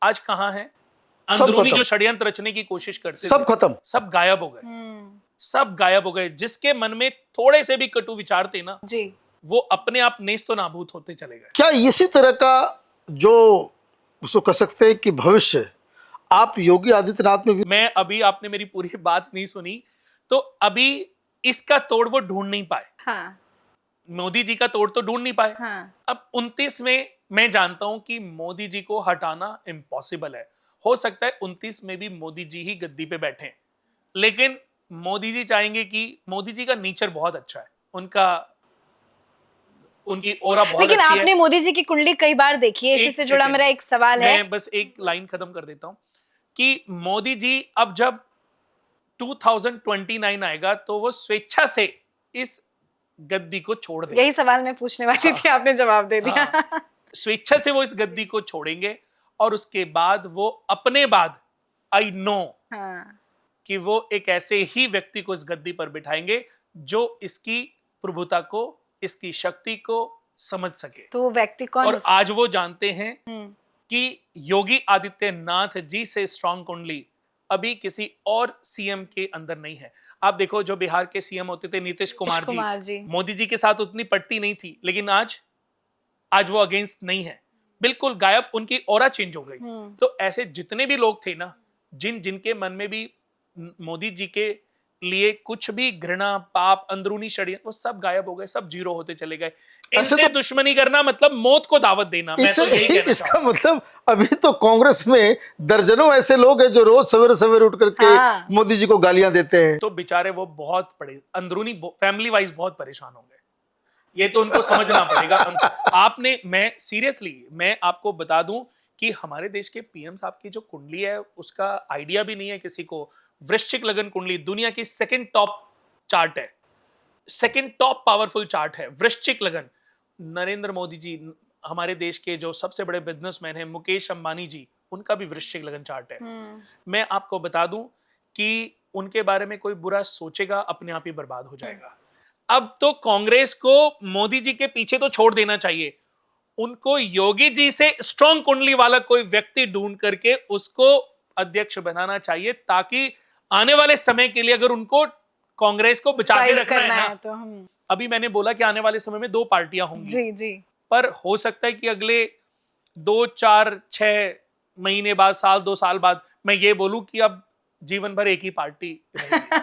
आज कहां हैं? अंदरूनी खत्म। जो षड्यंत्र रचने की कोशिश करते सब थे, खत्म। सब गायब हो गए। सब गायब हो गए। जिसके मन में थोड़े से भी कटु विचार थे ना, जी। वो अपने आप नेस्तो नाबूद होते चले गए। क्या इसी तरह का जो उसको कह सकते हैं कि भविष्य आप योगी आदित्यनाथ में भी? मैं अभी, आपने मेरी पूरी बात नहीं सुनी, तो अभी इसका तोड़ वो ढूंढ नहीं पाए। हाँ। मोदी जी का तोड़ तो ढूंढ नहीं पाए। हाँ। अब 29 में मैं जानता हूं कि मोदी जी को हटाना इम्पॉसिबल है। हो सकता है 29 में भी मोदी जी ही गद्दी पे बैठे, लेकिन मोदी जी चाहेंगे कि, मोदी जी का नेचर बहुत अच्छा है, उनकी ओरा बहुत लेकिन अच्छी है। आपने मोदी जी की कुंडली कई बार देखी है, इसी से जुड़ा सेकंड, मेरा एक सवाल है। मैं बस एक लाइन खत्म कर देता हूं कि मोदी जी अब जब 2029 आएगा तो वो स्वेच्छा से इस गद्दी को छोड़ देंगे। यही सवाल मैं पूछने वाली थी, आपने जवाब दे दिया। हाँ, स्वेच्छा से वो इस गद्दी को छोड़ेंगे और उसके बाद वो अपने बाद आई नो हाँ। कि वो एक ऐसे ही व्यक्ति को इस गद्दी पर बिठाएंगे जो इसकी प्रभुता को, इसकी शक्ति को समझ सके। तो वो व्यक्ति कौन और हो सकता आज वो जानते हैं है? कि योगी आदित्यनाथ जी से स्ट्रांग कुंडली अभी किसी और सीएम के अंदर नहीं है। आप देखो, जो बिहार के सीएम होते थे नीतीश कुमार जी, मोदी जी के साथ उतनी पटती नहीं थी, लेकिन आज वो अगेंस्ट नहीं है, बिल्कुल गायब, उनकी ऑरा चेंज हो गई। तो ऐसे जितने भी लोग थे ना, जिनके मन में भी मोदी जी के लिए कुछ भी घृणा, पाप, अंदरूनी षड्यंत्र, वो सब गायब हो गए, सब जीरो होते चले गए। इनसे दुश्मनी करना मतलब मौत को दावत देना। मैं तो यही कहना इसका मतलब अभी तो कांग्रेस में दर्जनों ऐसे लोग हैं जो रोज सवेरे सवेरे उठ करके मोदी जी को गालियां देते हैं। तो बेचारे वो बहुत अंदरूनी फैमिली वाइज बहुत परेशान होंगे। ये तो उनको समझना पड़ेगा। मैं सीरियसली मैं आपको बता दूं कि हमारे देश के पीएम साहब की जो कुंडली है उसका आइडिया भी नहीं है किसी को। वृश्चिक लगन कुंडली दुनिया की सेकंड टॉप चार्ट है, सेकंड टॉप पावरफुल चार्ट है वृश्चिक लगन। नरेंद्र मोदी जी, हमारे देश के जो सबसे बड़े बिजनेसमैन हैं मुकेश अंबानी जी, उनका भी वृश्चिक लगन चार्ट है। मैं आपको बता दूं कि उनके बारे में कोई बुरा सोचेगा अपने आप ही बर्बाद हो जाएगा। अब तो कांग्रेस को मोदी जी के पीछे तो छोड़ देना चाहिए, उनको योगी जी से स्ट्रांग कुंडली वाला कोई व्यक्ति ढूंढ करके उसको अध्यक्ष बनाना चाहिए, ताकि आने वाले समय के लिए अगर उनको कांग्रेस को बचा के रखना है ना, तो हम अभी मैंने बोला कि आने वाले समय में 2 पार्टियां होंगी जी जी, पर हो सकता है कि अगले 2, 4, 6 महीने बाद, साल 2 साल बाद मैं ये बोलूं कि अब जीवन भर एक ही पार्टी रहेगी।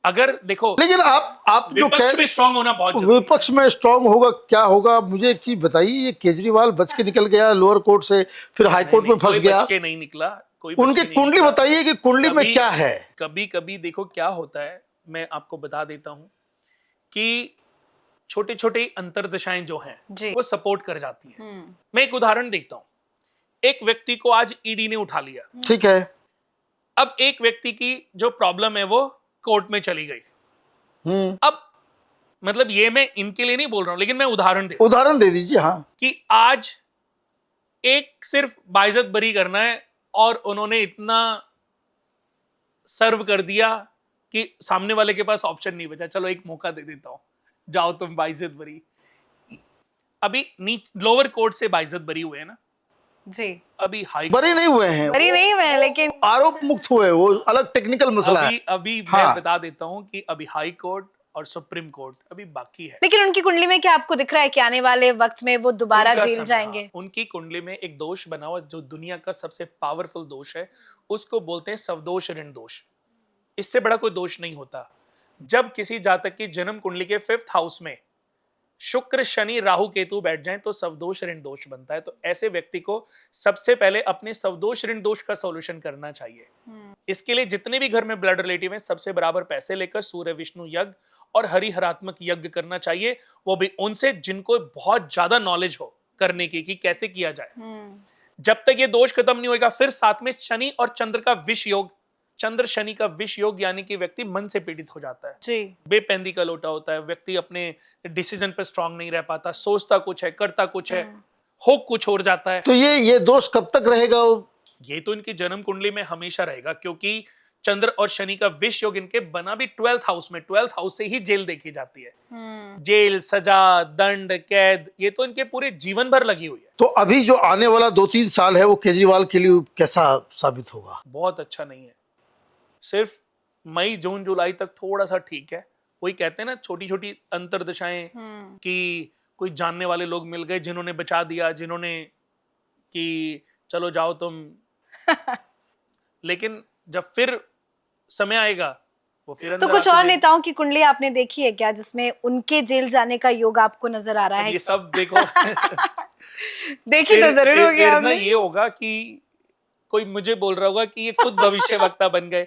अगर देखो, लेकिन आप जो विपक्ष भी स्ट्रांग होना बहुत जरूरी है। विपक्ष में स्ट्रांग होगा, क्या होगा? मुझे एक चीज बताइए, ये केजरीवाल बच के निकल गया लोअर कोर्ट से, फिर हाई कोर्ट में फंस गया, बच के नहीं निकला कोई। उनकी कुंडली बताइए कि कुंडली में क्या है? कभी कभी देखो क्या होता है, मैं आपको बता देता हूं कि छोटे छोटे अंतर्दशाएं जो हैं वो सपोर्ट कर जाती हैं। मैं एक उदाहरण देता हूं। एक व्यक्ति को आज ईडी ने उठा लिया, ठीक है। अब एक व्यक्ति की जो प्रॉब्लम है वो कोर्ट में चली गई। अब मतलब ये मैं इनके लिए नहीं बोल रहा हूं, लेकिन मैं उदाहरण दे दीजिए। हाँ, कि आज एक सिर्फ बाइज्जत बरी करना है और उन्होंने इतना सर्व कर दिया कि सामने वाले के पास ऑप्शन नहीं बचा, चलो एक मौका दे देता हूं, जाओ तुम बाइज्जत बरी। अभी लोअर कोर्ट से बाइज्जत बरी हुए हैं ना जी, अभी हाई बरी नहीं हुए हैं, लेकिन आरोप मुक्त हुए, वो अलग टेक्निकल मसला है। अभी मैं बता देता हूं कि अभी हाई कोर्ट और सुप्रीम कोर्ट अभी बाकी है। लेकिन उनकी कुंडली में क्या आपको दिख रहा है कि आने वाले वक्त में वो दोबारा जेल जाएंगे? उनकी कुंडली में एक दोष बना हुआ जो दुनिया का सबसे पावरफुल दोष है, उसको बोलते हैं स्वदोष ऋण दोष। इससे बड़ा कोई दोष नहीं होता। जब किसी जातक की जन्म कुंडली के 5th हाउस में शुक्र, शनि, राहु, केतु बैठ जाएं तो स्वदोष ऋण दोष बनता है। तो ऐसे व्यक्ति को सबसे पहले अपने स्वदोष ऋण दोष का सॉल्यूशन करना चाहिए। इसके लिए जितने भी घर में ब्लड रिलेटिव हैं सबसे बराबर पैसे लेकर सूर्य विष्णु यज्ञ और हरिहरात्मक यज्ञ करना चाहिए, वो भी उनसे जिनको बहुत ज्यादा नॉलेज हो करने की कि कैसे किया जाए। जब तक ये दोष खत्म नहीं होगा, फिर साथ में शनि और चंद्र का विष योग, चंद्र शनि का विष योग, यानी कि व्यक्ति मन से पीड़ित हो जाता है जी। बेपेंदी का लोटा होता है, व्यक्ति अपने डिसीजन पे स्ट्रांग नहीं रह पाता, सोचता कुछ है करता कुछ है, हो कुछ और जाता है। तो ये दोष कब तक रहेगा? ये तो इनकी जन्म कुंडली में हमेशा रहेगा, क्योंकि चंद्र और शनि का विष योग इनके बना भी 12th हाउस में। 12th हाउस से ही जेल देखी जाती है। जेल, सजा, दंड, कैद, ये तो इनके पूरे जीवन भर लगी हुई है। तो अभी जो आने वाला 2-3 साल है वो केजरीवाल के लिए कैसा साबित होगा? बहुत अच्छा नहीं है। सिर्फ मई, जून, जुलाई तक थोड़ा सा ठीक है। वही कहते हैं ना, छोटी छोटी अंतर्दशाएं कि कोई जानने वाले लोग मिल गए जिन्होंने बचा दिया, जिन्होंने कि चलो जाओ तुम। लेकिन जब फिर समय आएगा वो फिर तो कुछ और नेताओं की कुंडली आपने देखी है क्या जिसमें उनके जेल जाने का योग आपको नजर आ रहा है? ये सब देखो देखी तो जरूर होगी आपने। ये होगा कि कोई मुझे बोल रहा होगा कि ये खुद भविष्य वक्ता बन गए,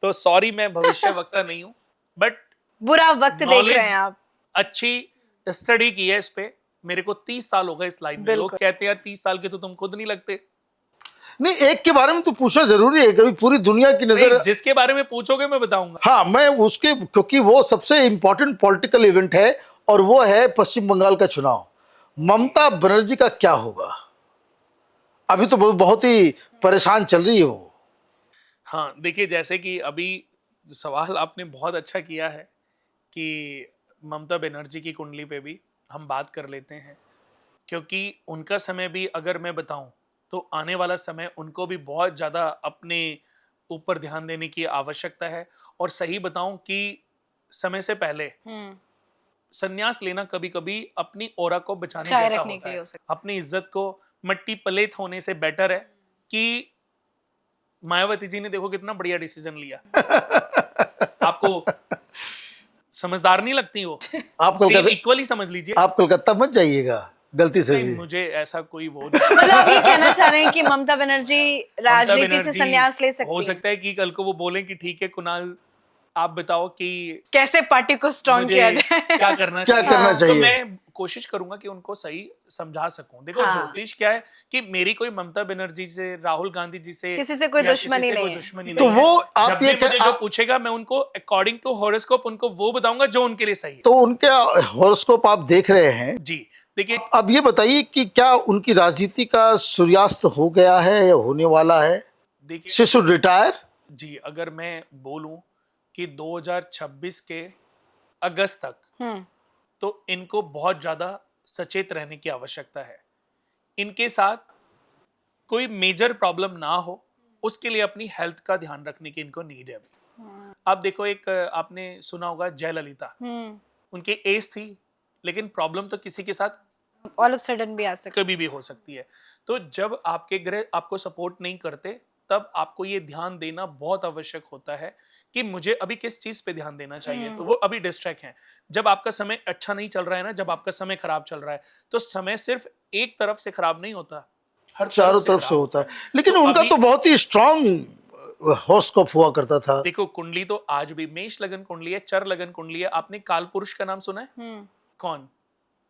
तो सॉरी, मैं भविष्य वक्ता नहीं हूँ, बट बुरा वक्त देख रहे हैं आप। अच्छी स्टडी की है इस पे। मेरे को 30 साल हो गए इस लाइन में। लोग कहते हैं यार 30 साल के तो तुम खुद नहीं लगते। नहीं, एक के बारे में तो पूछना जरूरी है, कभी पूरी दुनिया की नजर। जिसके बारे में पूछोगे मैं बताऊंगा। हाँ, मैं उसके, क्योंकि वो सबसे इंपॉर्टेंट पॉलिटिकल इवेंट है और वो है पश्चिम बंगाल का चुनाव। ममता बनर्जी का क्या होगा? अभी तो बहुत ही परेशान चल रही है वो। हाँ, देखिए जैसे कि अभी सवाल आपने बहुत अच्छा किया है कि ममता बनर्जी की कुंडली पे भी हम बात कर लेते हैं, क्योंकि उनका समय भी अगर मैं बताऊं तो आने वाला समय उनको भी बहुत ज़्यादा अपने ऊपर ध्यान देने की आवश्यकता है। और सही बताऊं कि समय से पहले संन्यास लेना कभी कभी अपनी ऑरा को बचाने चाय जैसा रखने होता के लिए है। हो सकता अपनी इज्जत को मट्टी पलेत होने से बेटर है कि मायावती जी ने देखो कितना बढ़िया डिसीजन लिया। आपको समझदार नहीं लगती वो? आप सेम कलकत्ता इक्वली समझ लीजिए। आप कलकत्ता मत जाइएगा गलती से नहीं, भी। मुझे ऐसा कोई वो नहीं। मतलब आप ये कहना चाह रहे हैं कि ममता बनर्जी ममता राजनीति से बनर्जी संन्यास ले हो सकती हैं? सकता है कि कल को वो बोलें कि ठीक है कुणाल, आप बताओ कि कैसे पार्टी को स्ट्रॉन्ग किया मुझे जाए? क्या करना क्या चाहिए। करना तो चाहिए? मैं कोशिश करूंगा कि उनको सही समझा सकूं। देखो हाँ। ज्योतिष क्या है कि मेरी कोई ममता बनर्जी से, राहुल गांधी जी से किसी से कोई या दुश्मनी किसी से नहीं कोई है। दुश्मनी तो नहीं वो है। आप जब ये भी मुझे जो आप, पूछेगा मैं उनको अकॉर्डिंग टू हॉरोस्कोप उनको वो बताऊंगा जो उनके लिए सही है। तो उनके हॉरोस्कोप आप देख रहे हैं। जी देखिए, अब ये बताइए कि क्या उनकी राजनीति का सूर्यास्त हो गया है या होने वाला है? देखिए शी शुड रिटायर। जी, अगर मैं बोलूं कि 2026 के अगस्त तक हम्म तो इनको बहुत ज्यादा सचेत रहने की आवश्यकता है। इनके साथ कोई मेजर प्रॉब्लम ना हो उसके लिए अपनी हेल्थ का ध्यान रखने की इनको नीड है अभी। आप देखो एक आपने सुना होगा जयललिता, उनकी एज थी लेकिन प्रॉब्लम तो किसी के साथ ऑल ऑफ सडन भी आ सकता कभी भी हो सकती है। तो जब आपके ग्रह आपको सपोर्ट नहीं करते तब आपको ये ध्यान देना बहुत आवश्यक होता है कि मुझे अभी किस चीज पे ध्यान देना चाहिए। तो वो अभी डिस्ट्रैक्ट हैं। जब आपका समय अच्छा नहीं चल रहा है ना, जब आपका समय खराब चल रहा है, तो समय सिर्फ एक तरफ से खराब नहीं होता, हर चारों तरफ से खराब होता है, है। लेकिन तो उनका अभी तो बहुत ही स्ट्रांग हॉरोस्कोप हुआ करता था। देखो कुंडली तो आज भी मेष लगन कुंडली है, चर लगन कुंडली है। आपने काल पुरुष का नाम सुना है? कौन?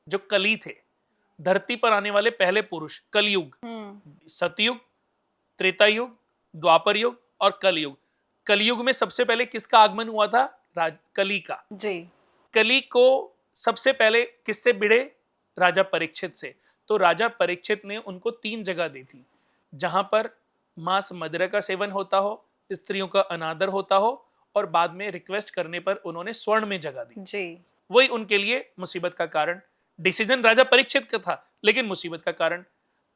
जो कली थे, धरती पर आने वाले पहले पुरुष। कलयुग, सतयुग, त्रेता युग, द्वापर युग और कलयुग। कलयुग में सबसे पहले किसका आगमन हुआ था? कली का। जी। कली को सबसे पहले किससे भिड़े? राजा परीक्षित से। तो राजा परीक्षित ने उनको 3 जगह दी थी जहां पर मांस मदिरा का सेवन होता हो, स्त्रियों का अनादर होता हो और बाद में रिक्वेस्ट करने पर उन्होंने स्वर्ण में जगह दी। जी। वही उनके लिए मुसीबत का कारण। डिसीजन राजा परीक्षित का था लेकिन मुसीबत का कारण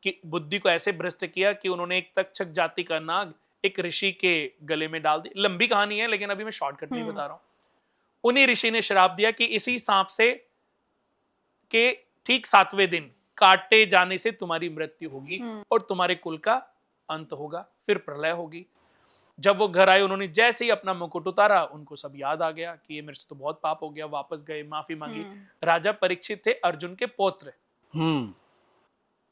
कि बुद्धि को ऐसे भ्रष्ट किया कि उन्होंने एक तक्षक जाति का नाग एक ऋषि के गले में डाल दी। लंबी कहानी है लेकिन अभी मैं शॉर्टकट में बता रहा हूं। उन्हीं ऋषि ने श्राप दिया कि इसी सांप से के ठीक 7वें दिन काटे जाने से तुम्हारी मृत्यु होगी और तुम्हारे कुल का अंत होगा, फिर प्रलय होगी। जब वो घर आए उन्होंने जैसे ही अपना मुकुट उतारा उनको सब याद आ गया कि ये मेरे से तो बहुत पाप हो गया। वापस गए, माफी मांगी। राजा परीक्षित थे अर्जुन के पौत्र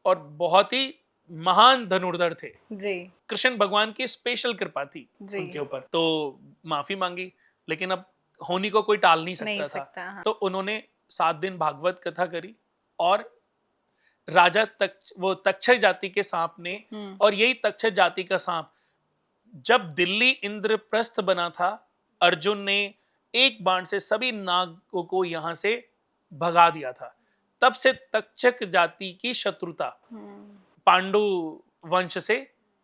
और बहुत ही महान धनुर्धर थे। जी। कृष्ण भगवान की स्पेशल कृपा थी जी। उनके ऊपर। तो माफी मांगी लेकिन अब होनी को कोई टाल नहीं सकता था। हाँ। तो उन्होंने 7 दिन भागवत कथा करी और राजा वो तक्षक जाति के सांप ने, और यही तक्षक जाति का सांप जब दिल्ली इंद्रप्रस्थ बना था, अर्जुन ने एक बाण से सभी नागों को यहां से भगा दिया था। तब से तक्षक जाति की शत्रुता पांडु वंश से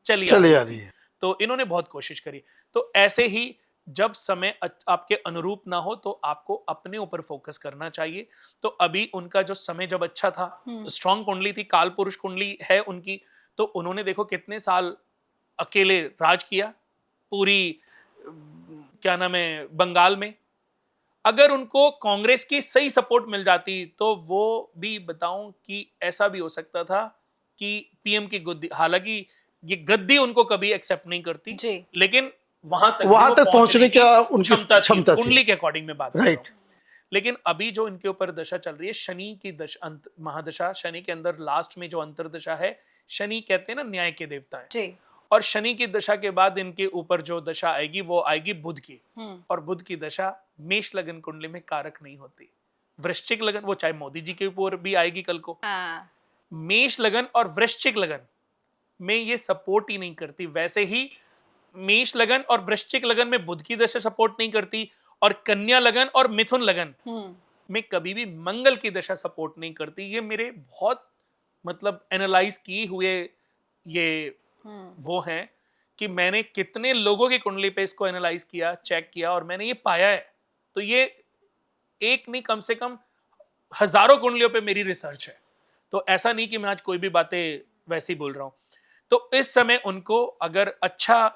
चली आ रही है। तो इन्होंने बहुत कोशिश करी। तो ऐसे ही जब समय आपके अनुरूप ना हो तो आपको अपने ऊपर फोकस करना चाहिए। तो अभी उनका जो समय जब अच्छा था, स्ट्रॉन्ग कुंडली थी, काल पुरुष कुंडली है उनकी, तो उन्होंने देखो कितने साल अकेले राज किया पूरी क्या नाम है बंगाल में। अगर उनको कांग्रेस की सही सपोर्ट मिल जाती तो वो भी बताऊं कि ऐसा भी हो सकता था कि पीएम की गद्दी, हालांकि ये गद्दी उनको कभी एक्सेप्ट नहीं करती लेकिन वहां तक पहुंचने की उनकी क्षमता थी। कुंडली के अकॉर्डिंग में बात राइट। लेकिन अभी जो इनके ऊपर दशा चल रही है, शनि की दशा, महादशा, शनि के अंदर लास्ट में जो अंतरदशा है, शनि कहते हैं ना न्याय के देवता है, और शनि की दशा के बाद इनके ऊपर जो दशा आएगी वो आएगी बुध की। और बुध की दशा मेष लगन कुंडली में कारक नहीं होती। वृश्चिक लगन वो चाहे मोदी जी के ऊपर भी आएगी कल को। मेष लगन और वृश्चिक लगन में ये सपोर्ट ही नहीं करती। वैसे ही मेष लगन और वृश्चिक लगन में बुध की दशा सपोर्ट नहीं करती, और कन्या लगन और मिथुन लगन मैं कभी भी मंगल की दशा सपोर्ट नहीं करती। ये मेरे बहुत मतलब एनालाइज किए हुए ये वो हैं कि मैंने कितने लोगों की कुंडली पे इसको एनालाइज किया, चेक किया, और मैंने ये पाया है। तो ये एक नहीं, कम से कम हजारों कुंडलियों पे मेरी रिसर्च है। तो ऐसा नहीं कि मैं आज कोई भी बातें वैसे ही बोल रहा हूं। तो इस समय उनको अगर अच्छा,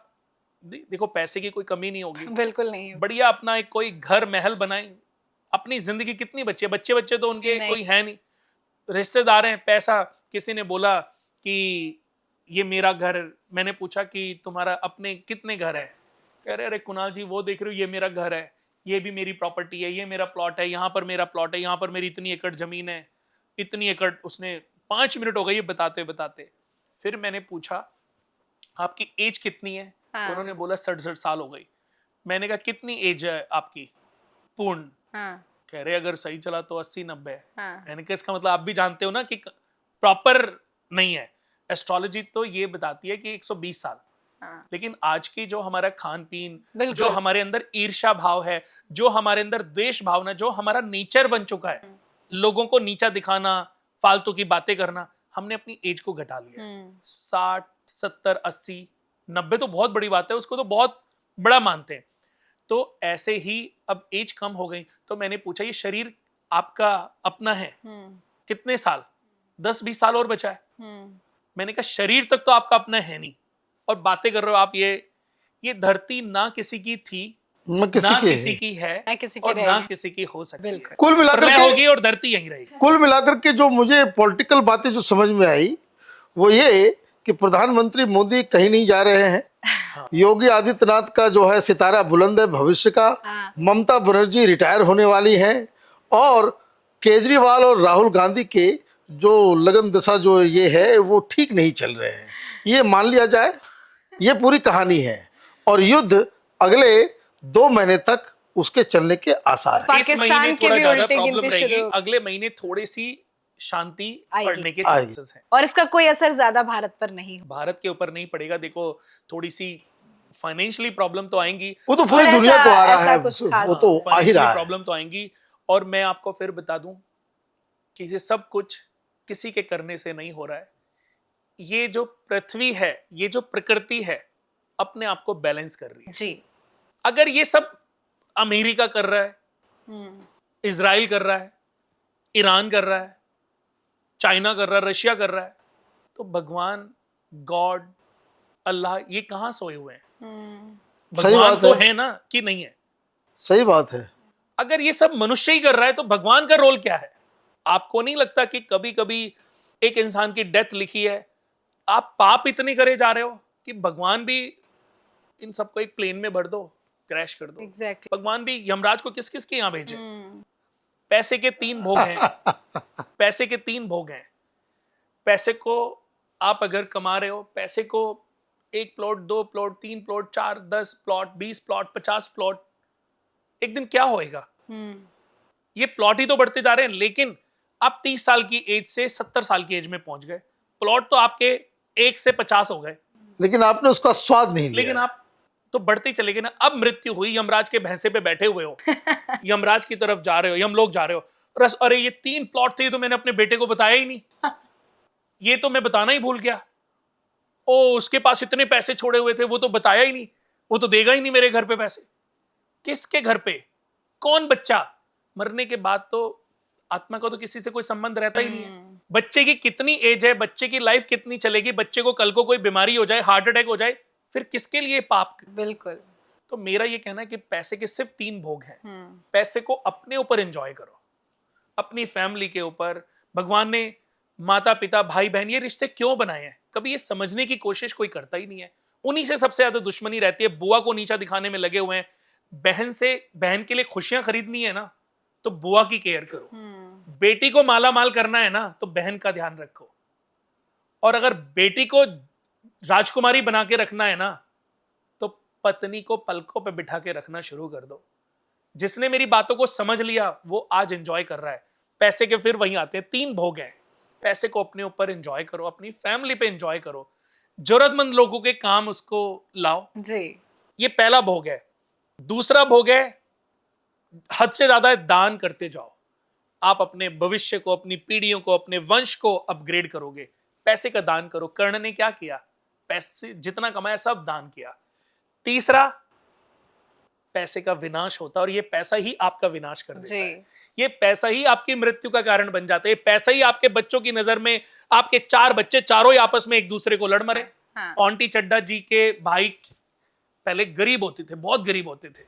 देखो पैसे की कोई कमी नहीं होगी, बिल्कुल नहीं। बढ़िया अपना एक कोई घर महल बनाए, अपनी जिंदगी कितनी बच्चे बच्चे बच्चे तो उनके नहीं। कोई है नहीं, रिश्तेदार हैं, पैसा। किसी ने बोला कि ये मेरा घर, मैंने पूछा कि तुम्हारा अपने कितने घर है, कह रहे अरे कुणाल जी वो देख रहे हो, ये मेरा घर है, ये भी मेरी प्रॉपर्टी है, ये मेरा प्लॉट है, यहाँ पर मेरा प्लॉट है, यहाँ पर मेरी इतनी एकड़ जमीन है, इतनी एकड़। उसने 5 मिनट हो गए ये बताते बताते। फिर मैंने पूछा आपकी एज कितनी है? हाँ। तो उन्होंने बोला 67 साल हो गई। मैंने कहा कितनी एज है आपकी पूर्ण? हाँ। कह रहे अगर सही चला तो 80-90 है। हाँ। मैंने कहा इसका मतलब आप भी जानते हो ना कि प्रॉपर नहीं है। एस्ट्रोलॉजी तो ये बताती है कि 120 साल। हाँ। लेकिन आज की जो हमारा खान पीन, बिल्कुल। जो हमारे अंदर ईर्ष्या भाव है, जो हमारे अंदर द्वेष भावना, जो हमारा नेचर बन चुका है, लोगों को नीचा दिखाना, फालतू की बातें करना, हमने अपनी एज को घटा लिया। 60, 70, 80, 90 तो बहुत बड़ी बात है, उसको तो बहुत बड़ा मानते हैं। तो ऐसे ही अब एज कम हो गई, तो मैंने पूछा ये शरीर आपका अपना है कितने साल? 10-20 साल और बचा है। मैंने कहा शरीर तक तो आपका अपना है नहीं, और बातें कर रहे हो आप। ये धरती ना किसी की थी, न किसी ना के किसी की है, ना किसी की और ना रहेगी। किसी की हो सकती है। बिल्कुल। कुल मिलाकर प्रलय के होगी और धरती यहीं रहेगी। कुल मिलाकर के जो मुझे पॉलिटिकल बातें जो समझ में आई वो ये कि प्रधानमंत्री मोदी कहीं नहीं जा रहे हैं, योगी आदित्यनाथ का जो है सितारा बुलंद है भविष्य का, हाँ। ममता बनर्जी रिटायर होने वाली हैं, और केजरीवाल और राहुल गांधी के जो लगन दशा जो ये है वो ठीक नहीं चल रहे हैं, ये मान लिया जाए। ये पूरी कहानी है, और युद्ध अगले 2 महीने तक उसके चलने के आसार हैं। इस पाकिस्तान महीने की थोड़ा भी ज्यादा उल्टी प्रॉब्लम गिनती रहेगी, शुरू। अगले महीने थोड़ी सी शांति आएगी। पड़ने के आएगी। चांसेस हैं। और इसका कोई असर ज्यादा भारत पर नहीं होगा। भारत के ऊपर नहीं पड़ेगा। देखो थोड़ी सी फाइनेंशियली प्रॉब्लम तो आएंगी, वो तो पूरी और दुनिया को आ रहा ऐसा है, कुछ खास वो तो आ ही फाइनेंशियली रहा है। प्रॉब्लम तो आएंगी। और मैं आपको फिर बता दूं कि ये सब कुछ किसी के करने से नहीं हो रहा है। ये जो पृथ्वी है, ये जो प्रकृति है, अपने आप को बैलेंस कर रही है। जी। अगर ये सब अमेरिका कर रहा है, इजराइल कर रहा है, ईरान कर रहा है, चाइना कर रहा है, रशिया कर रहा है, तो भगवान, गॉड, अल्लाह ये कहां सोए हुए हैं? सही भगवान बात तो है। है ना कि नहीं है? सही बात है। अगर ये सब मनुष्य ही कर रहा है तो भगवान का रोल क्या है? आपको नहीं लगता कि कभी कभी एक इंसान की डेथ लिखी है, आप पाप इतने करे जा रहे हो कि भगवान भी इन सबको एक प्लेन में भर दो, क्रैश कर दो। एग्जैक्टली। भगवान भी यमराज को किस किस के यहां भेजे? पैसे के 3 भोग हैं। पैसे के 3 भोग हैं। पैसे को आप अगर कमा रहे हो, पैसे को 1 plot, 2 plot, 3 plot, 4, 10 plot, 20 plot, 50 plot, एक दिन क्या होएगा? ये प्लॉट ही तो बढ़ते जा रहे हैं। लेकिन आप 30 साल की एज से 70 साल की एज में पहुंच गए, प्लॉट तो आपके 1 से 50 हो गए, लेकिन आपने उसका स्वाद नहीं लिया। लेकिन आप तो बढ़ते ही चले गए ना। अब मृत्यु हुई, यमराज के भैंसे पे बैठे हुए हो, यमराज की तरफ जा रहे हो, यमलोक जा रहे हो। अरे ये 3 प्लॉट थे, ये तो मैंने अपने बेटे को बताया ही नहीं, ये तो मैं बताना ही भूल गया। ओ उसके पास इतने पैसे छोड़े हुए थे, वो तो बताया ही नहीं, वो तो देगा ही नहीं मेरे घर पे पैसे। किसके घर पे? कौन बच्चा? मरने के बाद तो आत्मा का तो किसी से कोई संबंध रहता ही नहीं है। बच्चे की कितनी एज है, बच्चे की लाइफ कितनी चलेगी, बच्चे को कल को कोई बीमारी हो जाए, हार्ट अटैक हो जाए, फिर किसके लिए पाप? बिल्कुल। तो मेरा ये कहना है कि पैसे के सिर्फ 3 भोग हैं। पैसे को अपने ऊपर एंजॉय करो, अपनी फैमिली के ऊपर। भगवान ने माता पिता, भाई बहन, ये रिश्ते क्यों बनाए हैं? कभी ये समझने की कोशिश कोई करता ही नहीं है। उन्हीं से सबसे ज्यादा दुश्मनी रहती है। बुआ को नीचा दिखाने में लगे हुए हैं। बहन के लिए खुशियां खरीदनी है ना, तो बुआ की केयर करो। बेटी को माला माल करना है ना, तो बहन का ध्यान रखो। और अगर बेटी को राजकुमारी बना के रखना है ना, तो पत्नी को पलकों पे बिठा के रखना शुरू कर दो। जिसने मेरी बातों को समझ लिया वो आज एंजॉय कर रहा है। पैसे के फिर वहीं आते हैं, 3 भोग हैं। पैसे को अपने ऊपर एंजॉय करो, अपनी फैमिली पे एंजॉय करो, जरूरतमंद लोगों के काम उसको लाओ। जी। ये पहला भोग है। दूसरा भोग है हद से ज्यादा दान करते जाओ। आप अपने भविष्य को, अपनी पीढ़ियों को, अपने वंश को अपग्रेड करोगे। पैसे का दान करो। कर्ण ने क्या किया? पैसे जितना कमाया सब दान किया। तीसरा, पैसे का विनाश होता है और ये पैसा ही आपका विनाश कर देता है। ये पैसा ही आपकी मृत्यु का कारण बन जाता है। ये पैसा ही आपके बच्चों की नजर में, आपके 4 बच्चे चारों ही आपस में एक दूसरे को लड़ मरे। हाँ। पॉन्टी चड्ढा जी के भाई पहले गरीब होते थे, बहुत गरीब होते थे।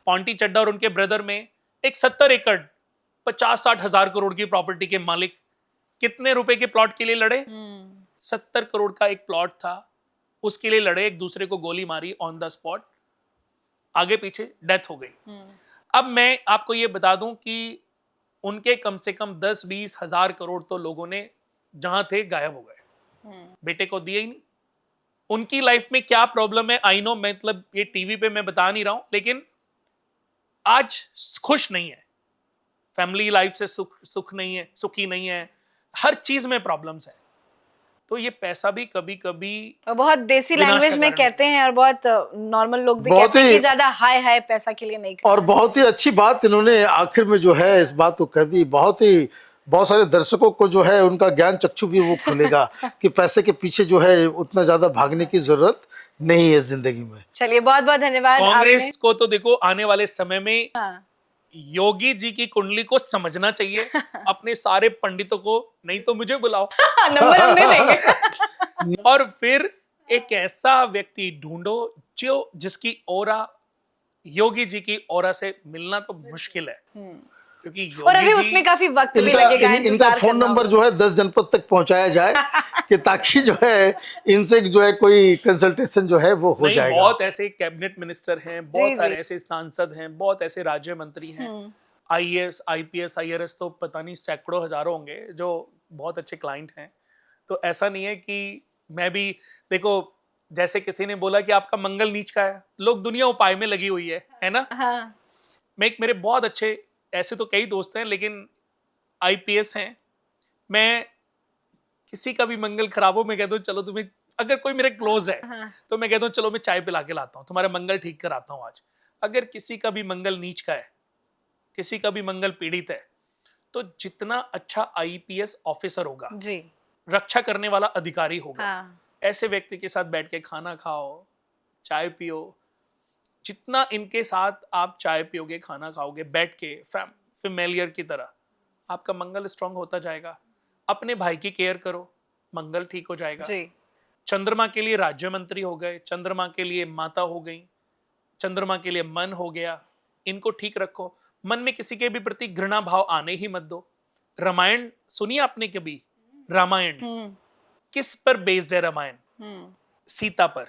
पॉन्टी चड्ढा और उनके ब्रदर में एक 70 एकड़ 50-60 हजार करोड़ की प्रॉपर्टी के मालिक कितने रुपए के प्लॉट के लिए लड़े? 70 करोड़ का एक प्लॉट था, उसके लिए लड़े, एक दूसरे को गोली मारी ऑन द स्पॉट, आगे पीछे डेथ हो गई। अब मैं आपको यह बता दूं कि उनके कम से कम 10-20 हजार करोड़ तो लोगों ने जहां थे गायब हो गए, बेटे को दिए ही नहीं। उनकी लाइफ में क्या प्रॉब्लम है, आई नो, मतलब ये टीवी पे मैं बता नहीं रहा हूं, लेकिन आज खुश नहीं है, फैमिली लाइफ से सुख नहीं है, सुखी नहीं है, हर चीज में प्रॉब्लम्स है। तो ये पैसा भी कभी कभी बहुत देसी लैंग्वेज में कहते हैं और बहुत नॉर्मल लोग भी कहते हैं कि ज्यादा हाय हाय पैसा के लिए नहीं करना। और बहुत ही अच्छी बात इन्होंने आखिर में जो है इस बात को कह दी। बहुत सारे दर्शकों को जो है उनका ज्ञान चक्षु भी वो खुलेगा कि पैसे के पीछे जो है उतना ज्यादा भागने की जरूरत नहीं है जिंदगी में। चलिए, बहुत बहुत धन्यवाद। कांग्रेस को तो देखो आने वाले समय में हाँ। योगी जी की कुंडली को समझना चाहिए, अपने सारे पंडितों को, नहीं तो मुझे बुलाओ नंबर हम दे देंगे। और फिर एक ऐसा व्यक्ति ढूंढो जिसकी ऑरा योगी जी की ऑरा से मिलना तो मुश्किल है, क्योंकि और अभी उसमें काफी वक्त भी लगेगा। इनका फोन नंबर जो है 10 जनपद तक पहुंचाया जाए कि ताकि जो है इनसे जो है कोई कंसल्टेशन जो है वो हो जाएगा। बहुत ऐसे कैबिनेट मिनिस्टर हैं, बहुत सारे ऐसे सांसद हैं, बहुत ऐसे राज्य मंत्री हैं, आईएएस, आईपीएस, आईआरएस तो पता नहीं सैकड़ों हजारों होंगे जो बहुत अच्छे क्लाइंट हैं। तो ऐसा नहीं है कि मैं भी, देखो जैसे किसी ने बोला कि आपका मंगल नीच का है, लोग दुनिया उपाय में लगी हुई है ना। हाँ। मेरे बहुत अच्छे ऐसे तो कई दोस्त हैं, लेकिन आईपीएस हैं। मैं किसी का भी मंगल खराब हो, मैं कहता हूँ चलो तुम्हें, अगर कोई मेरे क्लोज है तो मैं कहता हूँ चलो मैं चाय पिला के लाता हूँ, तुम्हारा मंगल ठीक कराता हूँ आज। अगर किसी का भी मंगल नीच का है, किसी का भी मंगल पीड़ित है, तो जितना अच्छा आईपीएस ऑफिसर होगा जी, रक्षा करने वाला अधिकारी होगा, ऐसे व्यक्ति के साथ बैठ के खाना खाओ, चाय पियो। जितना इनके साथ आप चाय पियोगे, खाना खाओगे बैठ के फैमिलियर की तरह, आपका मंगल स्ट्रांग होता जाएगा। अपने भाई की केयर करो, मंगल ठीक हो जाएगा जी। चंद्रमा के लिए राज्य मंत्री हो गए, चंद्रमा के लिए माता हो गई, चंद्रमा के लिए मन हो गया, इनको ठीक रखो। मन में किसी के भी प्रति घृणा भाव आने ही मत दो। रामायण सुनिए आपने कभी? रामायण किस पर बेस्ड है? रामायण सीता पर।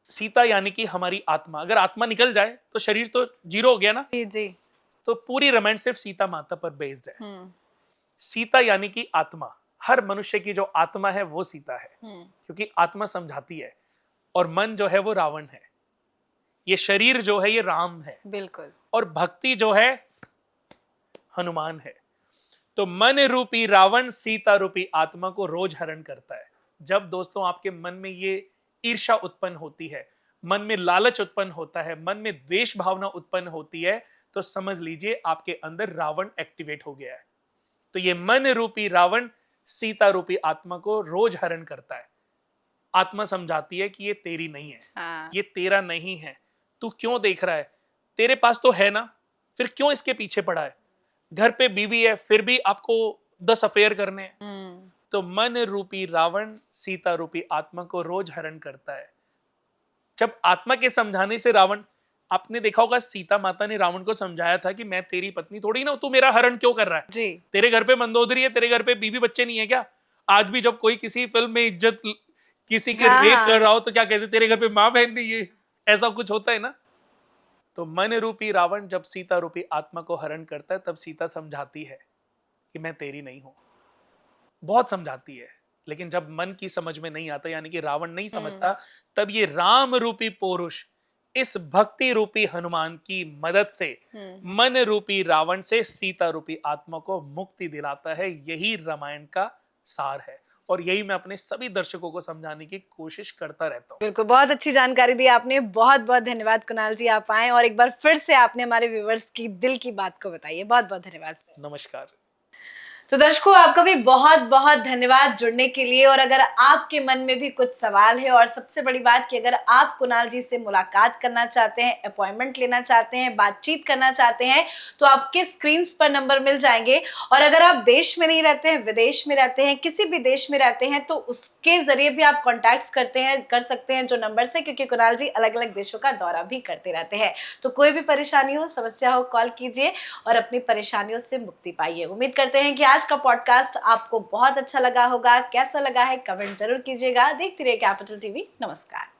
सीता यानी कि हमारी आत्मा, अगर आत्मा निकल जाए तो शरीर तो जीरो हो गया ना। जी जी। तो पूरी रामायण सिर्फ सीता माता पर बेस्ड है। सीता यानी कि आत्मा, हर मनुष्य की जो आत्मा है वो सीता है, क्योंकि आत्मा समझाती है। और मन जो है वो रावण है, ये शरीर जो है ये राम है, बिल्कुल। और भक्ति जो है हनुमान है। तो मन रूपी रावण सीता रूपी आत्मा को रोज हरण करता है। जब दोस्तों आपके मन में ये ईर्ष्या उत्पन्न होती है, मन में लालच उत्पन्न होता है, मन में द्वेष भावना उत्पन्न होती है, तो समझ लीजिए आपके अंदर रावण एक्टिवेट हो गया है। तो ये मन रूपी रावण सीता रूपी आत्मा को रोज हरण करता है। आत्मा समझाती है कि ये तेरी नहीं है, ये तेरा नहीं है, तू क्यों देख रहा है? तेरे पास तो है ना, फिर क्यों इसके पीछे पड़ा है? घर पे बीवी है, फिर भी आपको 10 अफेयर करने हैं। तो मन रूपी रावण सीता रूपी आत्मा को रोज हरण करता है। जब आत्मा के समझाने से रावण, आपने देखा होगा सीता माता ने रावण को समझाया था कि मैं तेरी पत्नी थोड़ी ना, तू मेरा हरण क्यों कर रहा है जी। तेरे घर पे मंदोदरी है, तेरे घर पे बीवी बच्चे नहीं है क्या? आज भी जब कोई किसी फिल्म में इज्जत किसी के रेप कर रहा हो तो क्या कहते, तेरे घर पे माँ बहन नहीं है, ऐसा कुछ होता है ना। तो मन रूपी रावण जब सीता रूपी आत्मा को हरण करता है, तब सीता समझाती है कि मैं तेरी नहीं हूं, बहुत समझाती है। लेकिन जब मन की समझ में नहीं आता, यानी कि रावण नहीं समझता, तब ये राम रूपी पुरुष इस भक्ति रूपी हनुमान की मदद से मन रूपी रावण से सीता रूपी आत्मा को मुक्ति दिलाता है। यही रामायण का सार है। और यही मैं अपने सभी दर्शकों को समझाने की कोशिश करता रहता हूँ। बिल्कुल, बहुत अच्छी जानकारी दी आपने। बहुत बहुत धन्यवाद कुणाल जी, आप आए और एक बार फिर से आपने हमारे व्यूवर्स की दिल की बात को बताई है। बहुत बहुत धन्यवाद सर। नमस्कार। तो दर्शकों, आपका भी बहुत बहुत धन्यवाद जुड़ने के लिए। और अगर आपके मन में भी कुछ सवाल है, और सबसे बड़ी बात कि अगर आप कुणाल जी से मुलाकात करना चाहते हैं, अपॉइंटमेंट लेना चाहते हैं, बातचीत करना चाहते हैं, तो आपके स्क्रीन पर नंबर मिल जाएंगे। और अगर आप देश में नहीं रहते हैं, विदेश में रहते हैं, किसी भी देश में रहते हैं, तो उसके जरिए भी आप कॉन्टैक्ट कर सकते हैं जो नंबर से, क्योंकि कुणाल जी अलग अलग देशों का दौरा भी करते रहते हैं। तो कोई भी परेशानी हो, समस्या हो, कॉल कीजिए और अपनी परेशानियों से मुक्ति पाइए। उम्मीद करते हैं कि आज का पॉडकास्ट आपको बहुत अच्छा लगा होगा। कैसा लगा है कमेंट जरूर कीजिएगा। देखते रहिए कैपिटल टीवी। नमस्कार।